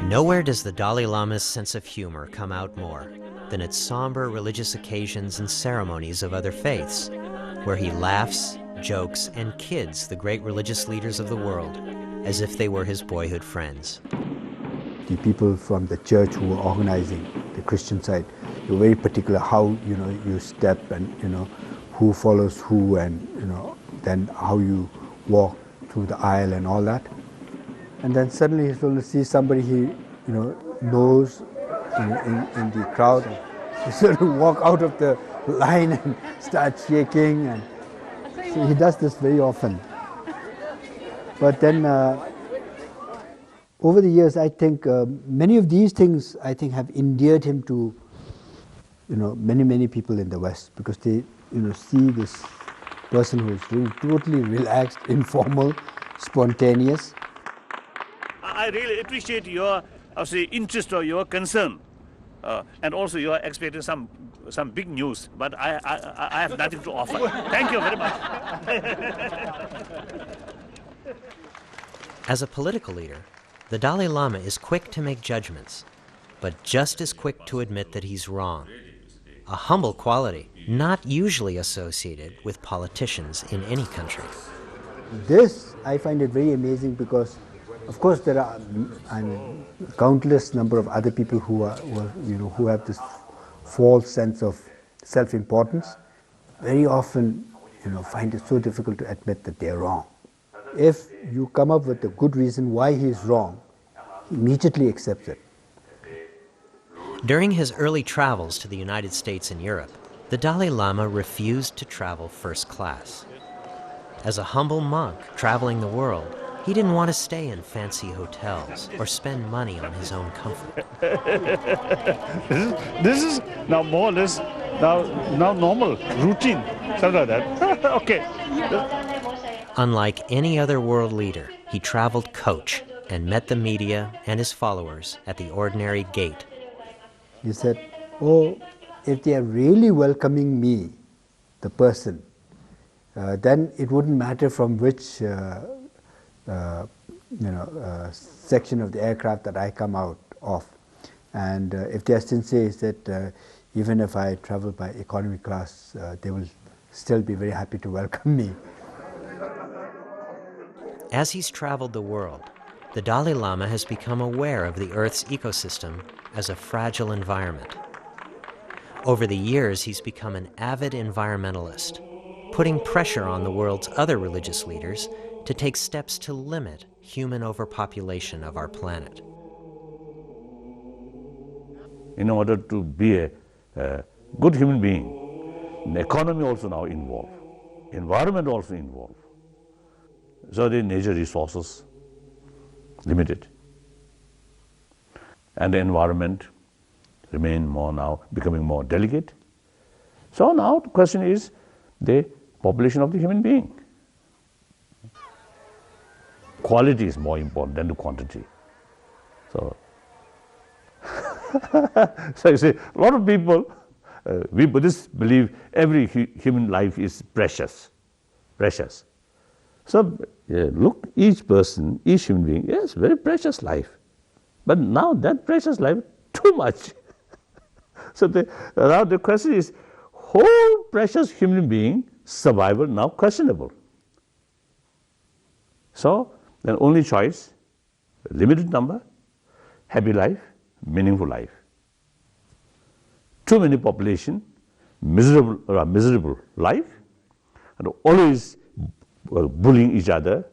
Nowhere does the Dalai Lama's sense of humor come out more than at somber religious occasions and ceremonies of other faiths, where he laughs, jokes, and kids the great religious leaders of the world as if they were his boyhood friends. The people from the church who were organizing the Christian side, they were very particular how you step, and who follows who, and then how you walk through the aisle and all that. And then suddenly he's going to see somebody he knows in the crowd, and he sort of walk out of the line and start shaking, and so he does this very often. But then over the years, I think many of these things have endeared him to many people in the West, because they see this person who is really totally relaxed, informal, spontaneous. I really appreciate your interest or your concern, and also you are expecting some big news, but I have nothing to offer. Thank you very much. As a political leader, the Dalai Lama is quick to make judgments, but just as quick to admit that he's wrong. A humble quality not usually associated with politicians in any country. This, I find it very amazing, because of course there are countless number of other people who have this false sense of self-importance. Very often, find it so difficult to admit that they're wrong. If you come up with a good reason why he's wrong, he immediately accepts it. During his early travels to the United States and Europe, the Dalai Lama refused to travel first class. As a humble monk traveling the world, he didn't want to stay in fancy hotels or spend money on his own comfort. This is now more or less now normal, routine, something like that. Okay. Unlike any other world leader, he traveled coach and met the media and his followers at the ordinary gate. He said, oh, if they are really welcoming me, the person, then it wouldn't matter from which section of the aircraft that I come out of. And if they are sincere, he said, even if I travel by economy class, they will still be very happy to welcome me. As he's traveled the world, the Dalai Lama has become aware of the Earth's ecosystem as a fragile environment. Over the years, he's become an avid environmentalist, putting pressure on the world's other religious leaders to take steps to limit human overpopulation of our planet. In order to be a good human being, the economy also now involved, environment also involved. So the nature resources limited, and the environment remain more now becoming more delicate. So now the question is the population of the human being. Quality is more important than the quantity. So, so you see, a lot of people, we Buddhists believe every human life is precious, precious. So look, each person, each human being, yes, very precious life. But now that precious life, too much. So now the question is, whole precious human being survival now questionable. So the only choice, limited number, happy life, meaningful life. Too many population, miserable life, and always bullying each other,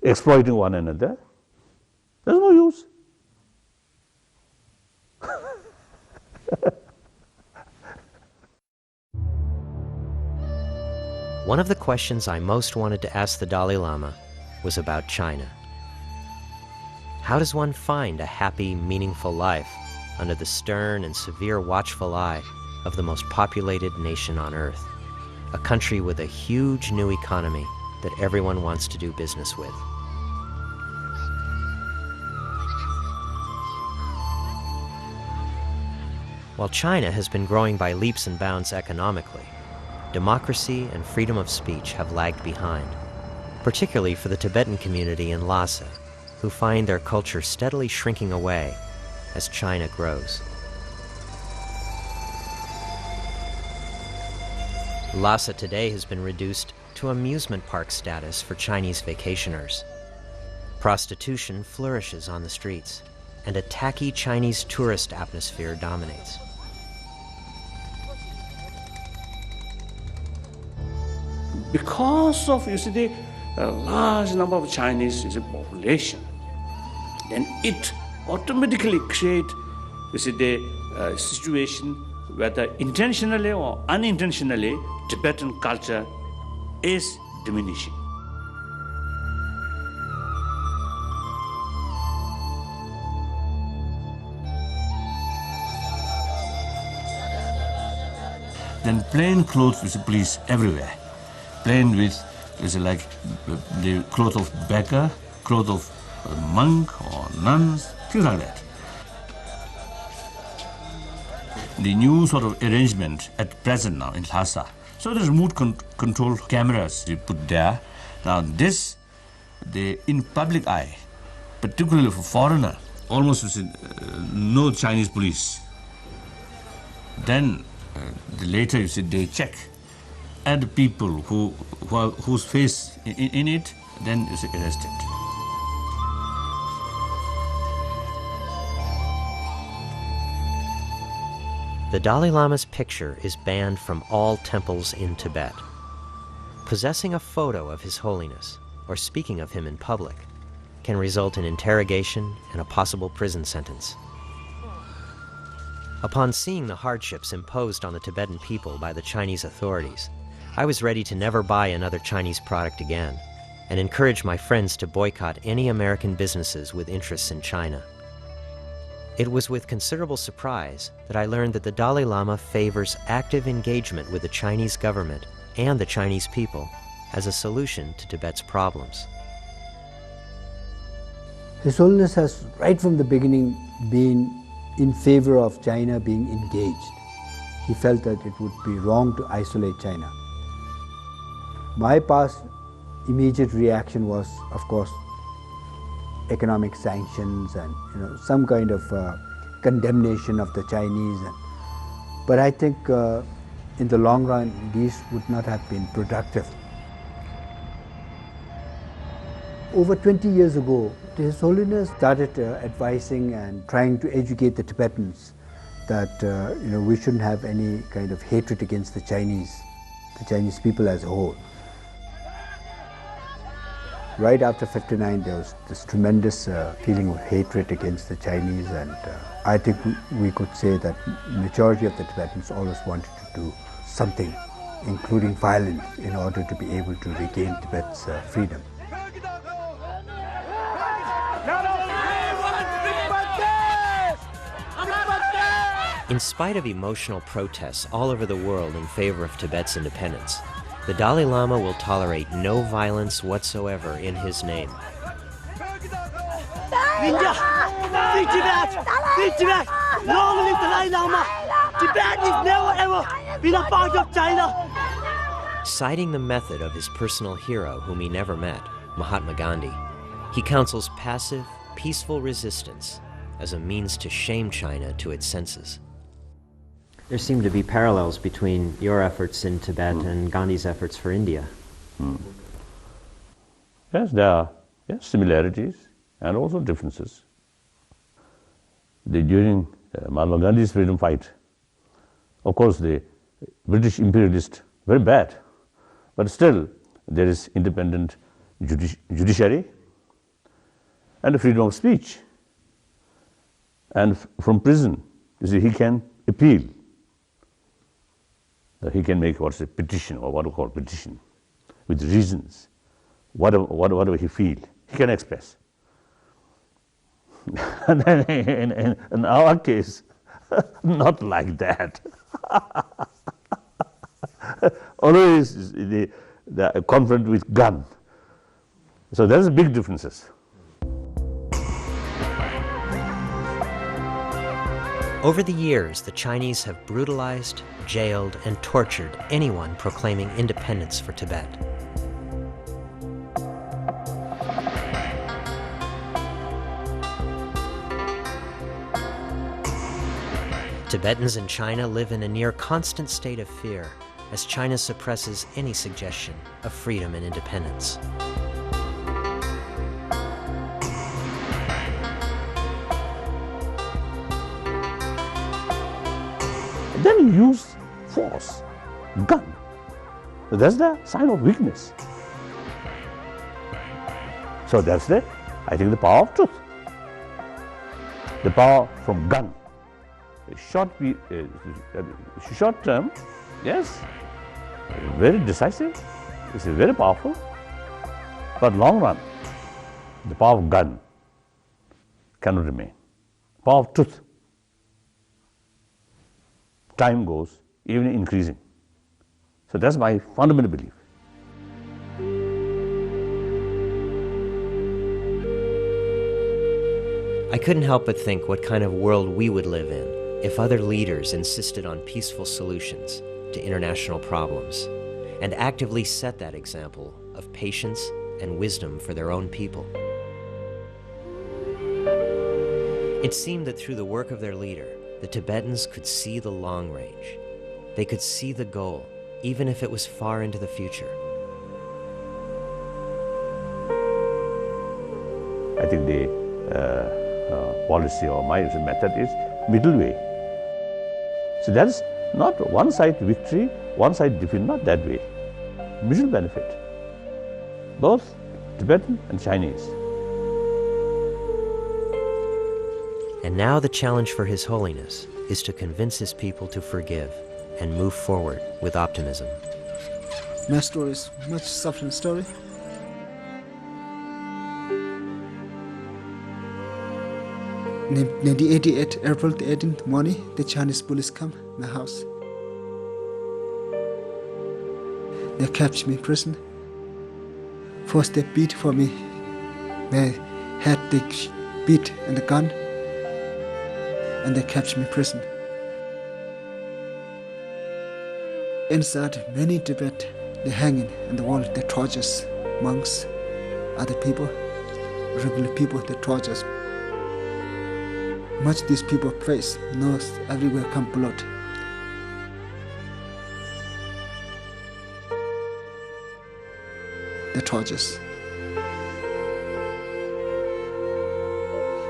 exploiting one another. There's no use. One of the questions I most wanted to ask the Dalai Lama was about China. How does one find a happy, meaningful life under the stern and severe watchful eye of the most populated nation on earth, a country with a huge new economy that everyone wants to do business with? While China has been growing by leaps and bounds economically, democracy and freedom of speech have lagged behind, particularly for the Tibetan community in Lhasa, who find their culture steadily shrinking away as China grows. Lhasa today has been reduced to amusement park status for Chinese vacationers. Prostitution flourishes on the streets, and a tacky Chinese tourist atmosphere dominates. Because of, you see, the large number of Chinese population, then it automatically creates, you see, the situation whether intentionally or unintentionally, Tibetan culture is diminishing. Then plain clothes with police everywhere. Plain with, is like the cloth of beggar, cloth of monk or nuns, things like that. The new sort of arrangement at present now in Lhasa. So there's remote control cameras you put there. Now this, in public eye, particularly for foreigner, almost no Chinese police. Then later you see they check and the people whose face in it, then is arrested. The Dalai Lama's picture is banned from all temples in Tibet. Possessing a photo of His Holiness or speaking of him in public can result in interrogation and a possible prison sentence. Upon seeing the hardships imposed on the Tibetan people by the Chinese authorities, I was ready to never buy another Chinese product again and encourage my friends to boycott any American businesses with interests in China. It was with considerable surprise that I learned that the Dalai Lama favors active engagement with the Chinese government and the Chinese people as a solution to Tibet's problems. His Holiness has, right from the beginning, been in favor of China being engaged. He felt that it would be wrong to isolate China. My past immediate reaction was, of course, economic sanctions and some kind of condemnation of the Chinese. But I think in the long run, these would not have been productive. Over 20 years ago, His Holiness started advising and trying to educate the Tibetans that we shouldn't have any kind of hatred against the Chinese people as a whole. Right after '59, there was this tremendous feeling of hatred against the Chinese, and I think we could say that majority of the Tibetans always wanted to do something, including violence, in order to be able to regain Tibet's freedom. In spite of emotional protests all over the world in favor of Tibet's independence, the Dalai Lama will tolerate no violence whatsoever in his name. India! Free Tibet! Free Tibet! Long live the Dalai Lama! Tibet is never ever been a part of China! Citing the method of his personal hero, whom he never met, Mahatma Gandhi, he counsels passive, peaceful resistance as a means to shame China to its senses. There seem to be parallels between your efforts in Tibet and Gandhi's efforts for India. Yes, there are similarities and also differences. During Mahatma Gandhi's freedom fight, of course the British imperialists, very bad, but still there is independent judiciary and freedom of speech. And from prison, you see, he can appeal. He can make what's a petition, or what we call petition. with reasons, whatever he feels, he can express. And then in our case, not like that. Always the confront with gun. So there's big differences. Over the years, the Chinese have brutalized, jailed, and tortured anyone proclaiming independence for Tibet. Tibetans in China live in a near constant state of fear as China suppresses any suggestion of freedom and independence. Then you use force, gun. So that's the sign of weakness. So that's I think the power of truth. The power from gun. Short term, yes, very decisive, it's very powerful, but long run, the power of gun cannot remain. Power of truth, time goes, even increasing. So that's my fundamental belief. I couldn't help but think what kind of world we would live in if other leaders insisted on peaceful solutions to international problems and actively set that example of patience and wisdom for their own people. It seemed that through the work of their leader, the Tibetans could see the long range. They could see the goal, even if it was far into the future. I think the policy or my method is middle way. So that's not one side victory, one side defeat, not that way. Mutual benefit, both Tibetan and Chinese. And now the challenge for His Holiness is to convince his people to forgive and move forward with optimism. My story is much suffering story. In 1988, April the 18th morning, the Chinese police come to my house. They captured me in prison. First they beat for me. They had the beat and the gun, and they captured me in prison. Inside, many Tibet, they're hanging in the wall. They torture monks, other people, regular people. They torture. Much these people face, nose everywhere come blood. The tortures.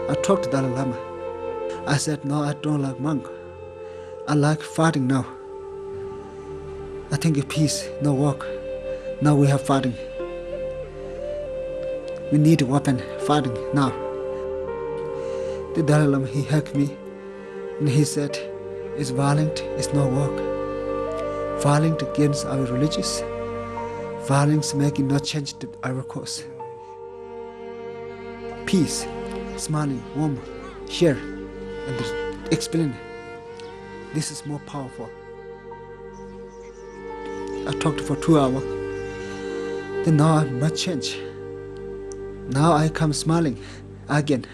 I talked to Dalai Lama. I said, no, I don't like monk. I like fighting now. I think of peace, no work. Now we have fighting. We need a weapon, fighting now. The Dalai Lama, he hugged me and he said, it's violent, it's no work. Violent against our religious. Violence making not change our course. Peace, smiling, warm, share, and explain. This is more powerful. I talked for 2 hours. Then now I must change. Now I come smiling again.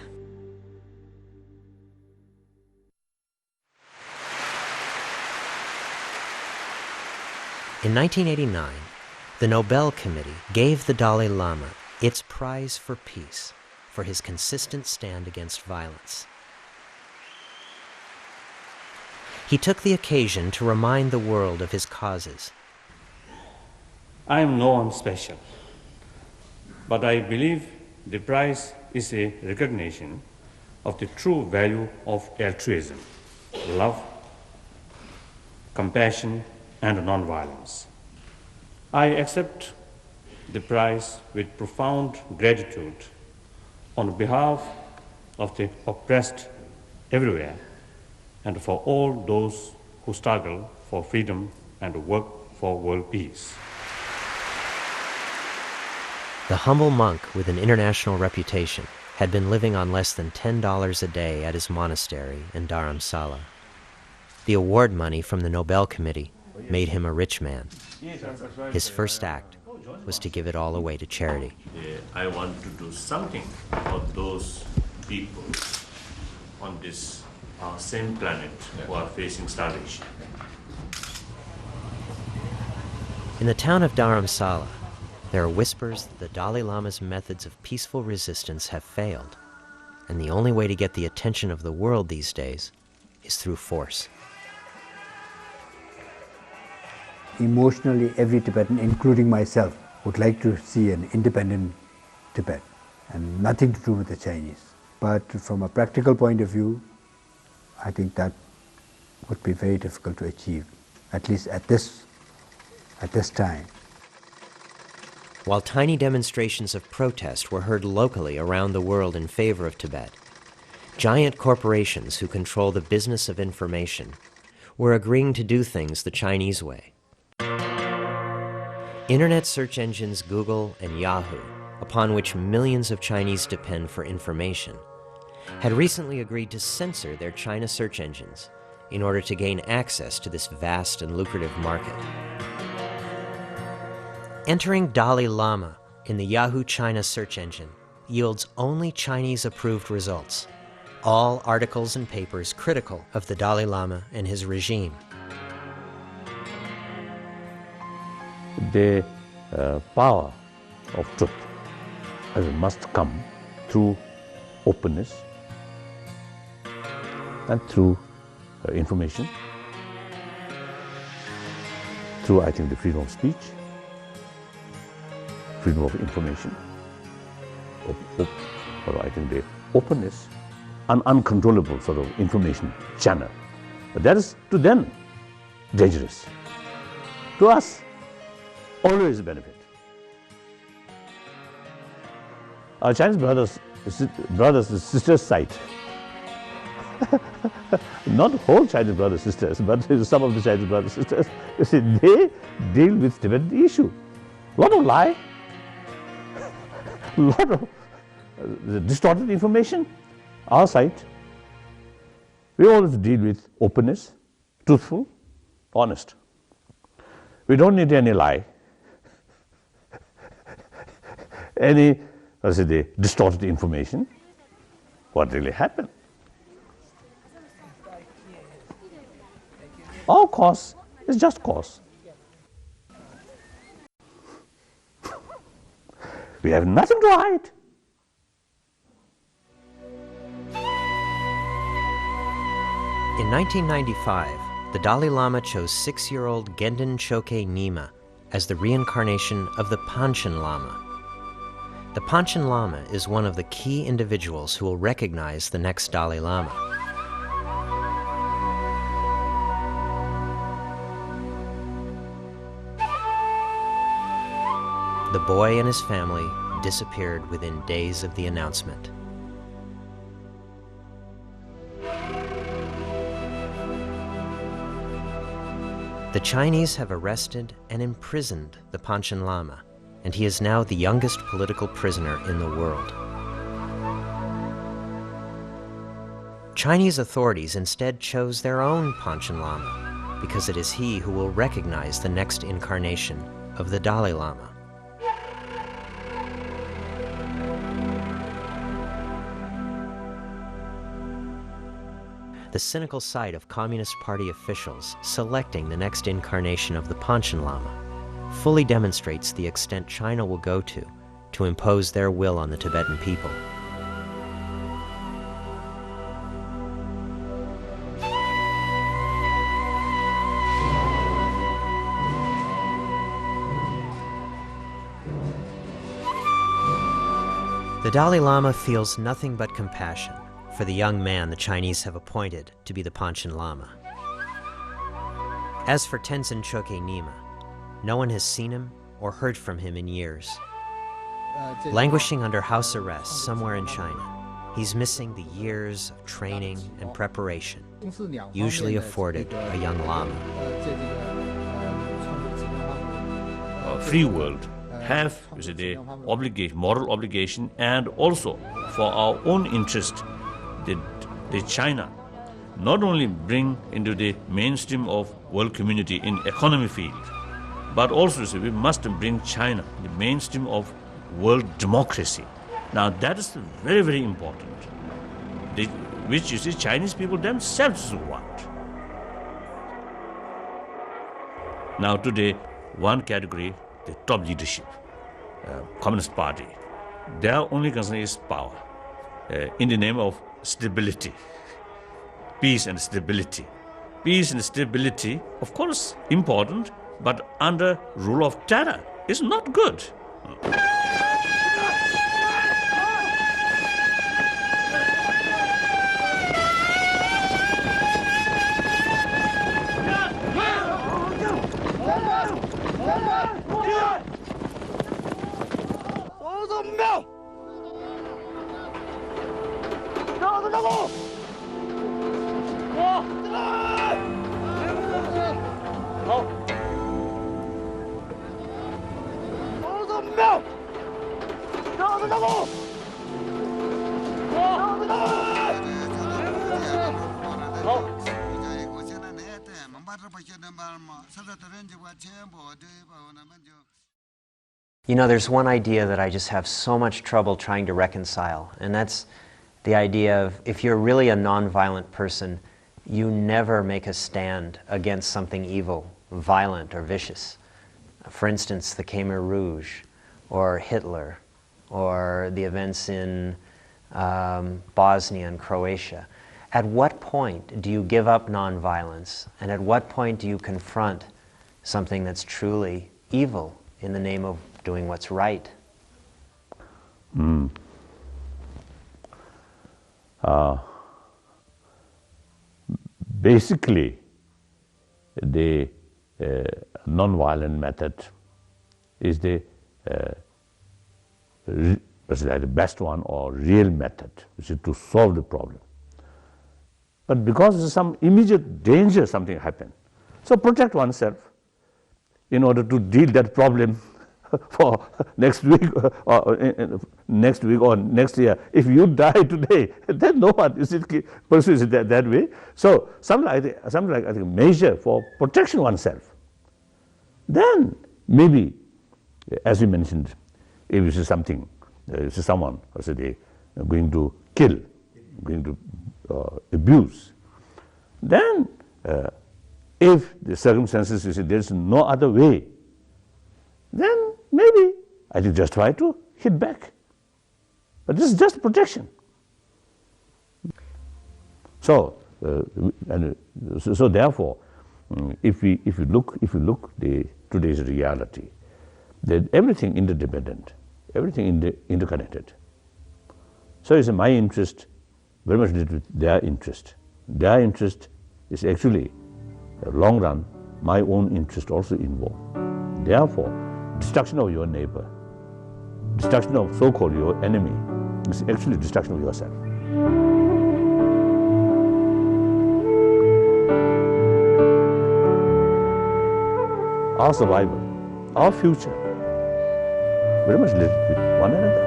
In 1989, the Nobel Committee gave the Dalai Lama its prize for peace for his consistent stand against violence. He took the occasion to remind the world of his causes. I am no one special, but I believe the prize is a recognition of the true value of altruism, love, compassion, and nonviolence. I accept the prize with profound gratitude on behalf of the oppressed everywhere and for all those who struggle for freedom and work for world peace. The humble monk with an international reputation had been living on less than $10 a day at his monastery in Dharamsala. The award money from the Nobel Committee made him a rich man. His first act was to give it all away to charity. I want to do something for those people on this same planet who are facing starvation. In the town of Dharamsala, there are whispers that the Dalai Lama's methods of peaceful resistance have failed, and the only way to get the attention of the world these days is through force. Emotionally, every Tibetan, including myself, would like to see an independent Tibet and nothing to do with the Chinese. But from a practical point of view, I think that would be very difficult to achieve, at least at this time. While tiny demonstrations of protest were heard locally around the world in favor of Tibet, giant corporations who control the business of information were agreeing to do things the Chinese way. Internet search engines Google and Yahoo, upon which millions of Chinese depend for information, had recently agreed to censor their China search engines in order to gain access to this vast and lucrative market. Entering Dalai Lama in the Yahoo China search engine yields only Chinese-approved results, all articles and papers critical of the Dalai Lama and his regime. The power of truth must come through openness and through information, through, I think, the freedom of speech, freedom of information, or I think the openness, an uncontrollable sort of information channel. But that is to them dangerous. To us, always a benefit. Our Chinese brothers and sisters side, not whole Chinese brothers and sisters, but some of the Chinese brothers and sisters, you see, they deal with Tibetan issue. A lot of lie, a lot of distorted information. Our side, we always deal with openness, truthful, honest. We don't need any lie, any the distorted information. What really happened? Our cause is just cause. We have nothing to hide. In 1995, the Dalai Lama chose 6-year-old Gendon Choke Nyima as the reincarnation of the Panchen Lama. The Panchen Lama is one of the key individuals who will recognize the next Dalai Lama. The boy and his family disappeared within days of the announcement. The Chinese have arrested and imprisoned the Panchen Lama, and he is now the youngest political prisoner in the world. Chinese authorities instead chose their own Panchen Lama because it is he who will recognize the next incarnation of the Dalai Lama. The cynical sight of Communist Party officials selecting the next incarnation of the Panchen Lama fully demonstrates the extent China will go to impose their will on the Tibetan people. The Dalai Lama feels nothing but compassion for the young man the Chinese have appointed to be the Panchen Lama. As for Tenzin Choke Nyima, no one has seen him or heard from him in years. Languishing under house arrest somewhere in China, he's missing the years of training and preparation usually afforded a young Lama. Free world have the obligation, moral obligation, and also for our own interest, the China not only bring into the mainstream of world community in economy field, but also we must bring China in the mainstream of world democracy. Now that is very, very important, which you see Chinese people themselves want. Now today, one category, the top leadership, Communist Party, their only concern is power, in the name of stability, peace and stability. Peace and stability, of course, important, but under rule of terror is not good. You know, there's one idea that I just have so much trouble trying to reconcile, and that's the idea of if you're really a nonviolent person, you never make a stand against something evil, violent, or vicious. For instance, the Khmer Rouge, or Hitler, or the events in Bosnia and Croatia. At what point do you give up nonviolence, and at what point do you confront something that's truly evil in the name of doing what's right? Basically, the non-violent method is the best one or real method, which is to solve the problem. But because there's some immediate danger, something happened, so protect oneself in order to deal that problem for next week or next year. If you die today, then no one pursues it that way. So something like I think measure for protection oneself. Then maybe, as you mentioned, if you see something, someone, or say they are going to kill, going to abuse, then if the circumstances, you see, there is no other way, then maybe I think just try to hit back. But this is just protection. So, so therefore, if you look today's reality, that everything interdependent, everything interconnected. So it's my interest very much related with their interest. Their interest is actually, long run, my own interest also involved. Therefore, destruction of your neighbor, destruction of so-called your enemy, is actually destruction of yourself. Our survival, our future, very much related with one another.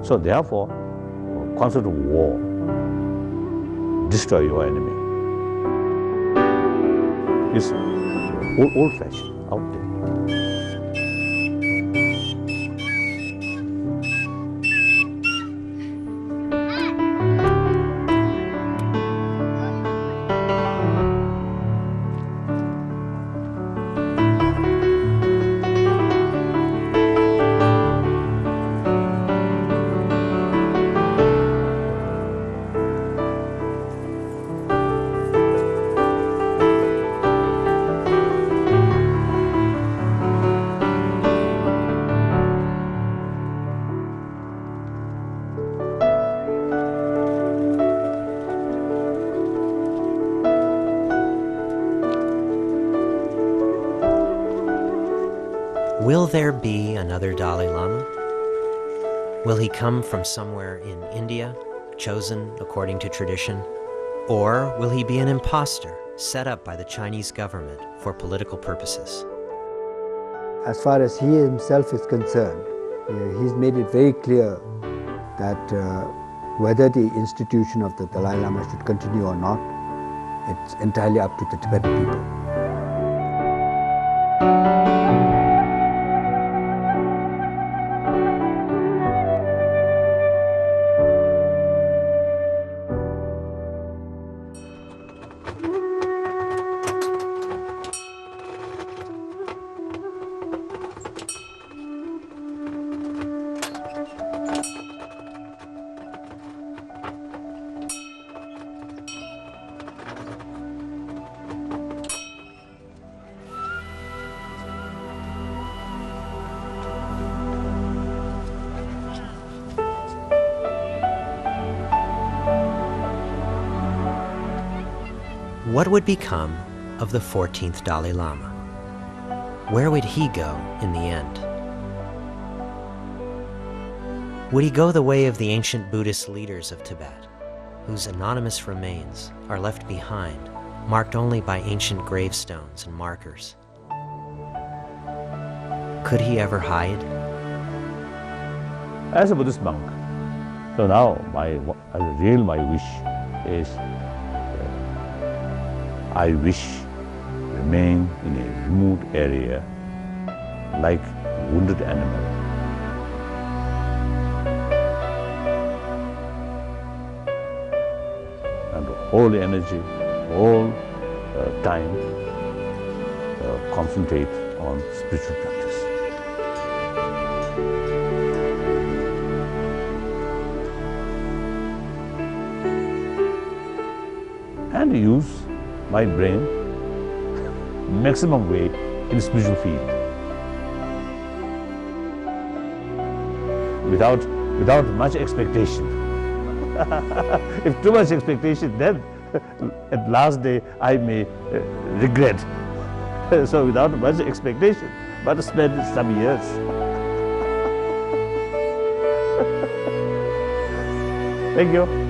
So therefore, concept of war, destroy your enemy, is old-fashioned, outdated. Will there be another Dalai Lama? Will he come from somewhere in India, chosen according to tradition? Or will he be an imposter set up by the Chinese government for political purposes? As far as he himself is concerned, he's made it very clear that whether the institution of the Dalai Lama should continue or not, it's entirely up to the Tibetan people. What would become of the 14th Dalai Lama? Where would he go in the end? Would he go the way of the ancient Buddhist leaders of Tibet, whose anonymous remains are left behind, marked only by ancient gravestones and markers? Could he ever hide? As a Buddhist monk, so now my wish is I wish to remain in a remote area like a wounded animal. And all the energy, all time concentrate on spiritual practice. And use my brain maximum way in spiritual field without much expectation. If too much expectation, then at last day I may regret. So without much expectation, but spend some years. Thank you.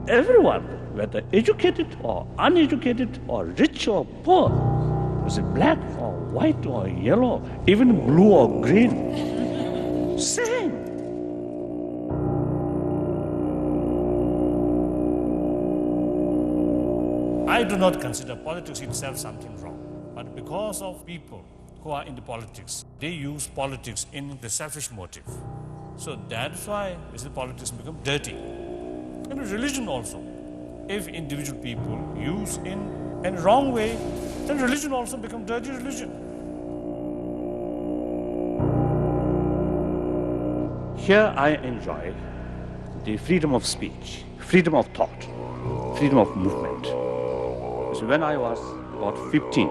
everyone, whether educated or uneducated or rich or poor, was it black or white or yellow, even blue or green, same. I do not consider politics itself something wrong, but because of people who are in the politics, they use politics in the selfish motive. So that's why politics become dirty. And religion also. If individual people use in wrong way, then religion also becomes dirty religion. Here I enjoy the freedom of speech, freedom of thought, freedom of movement. So when I was about 15,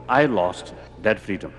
I lost that freedom.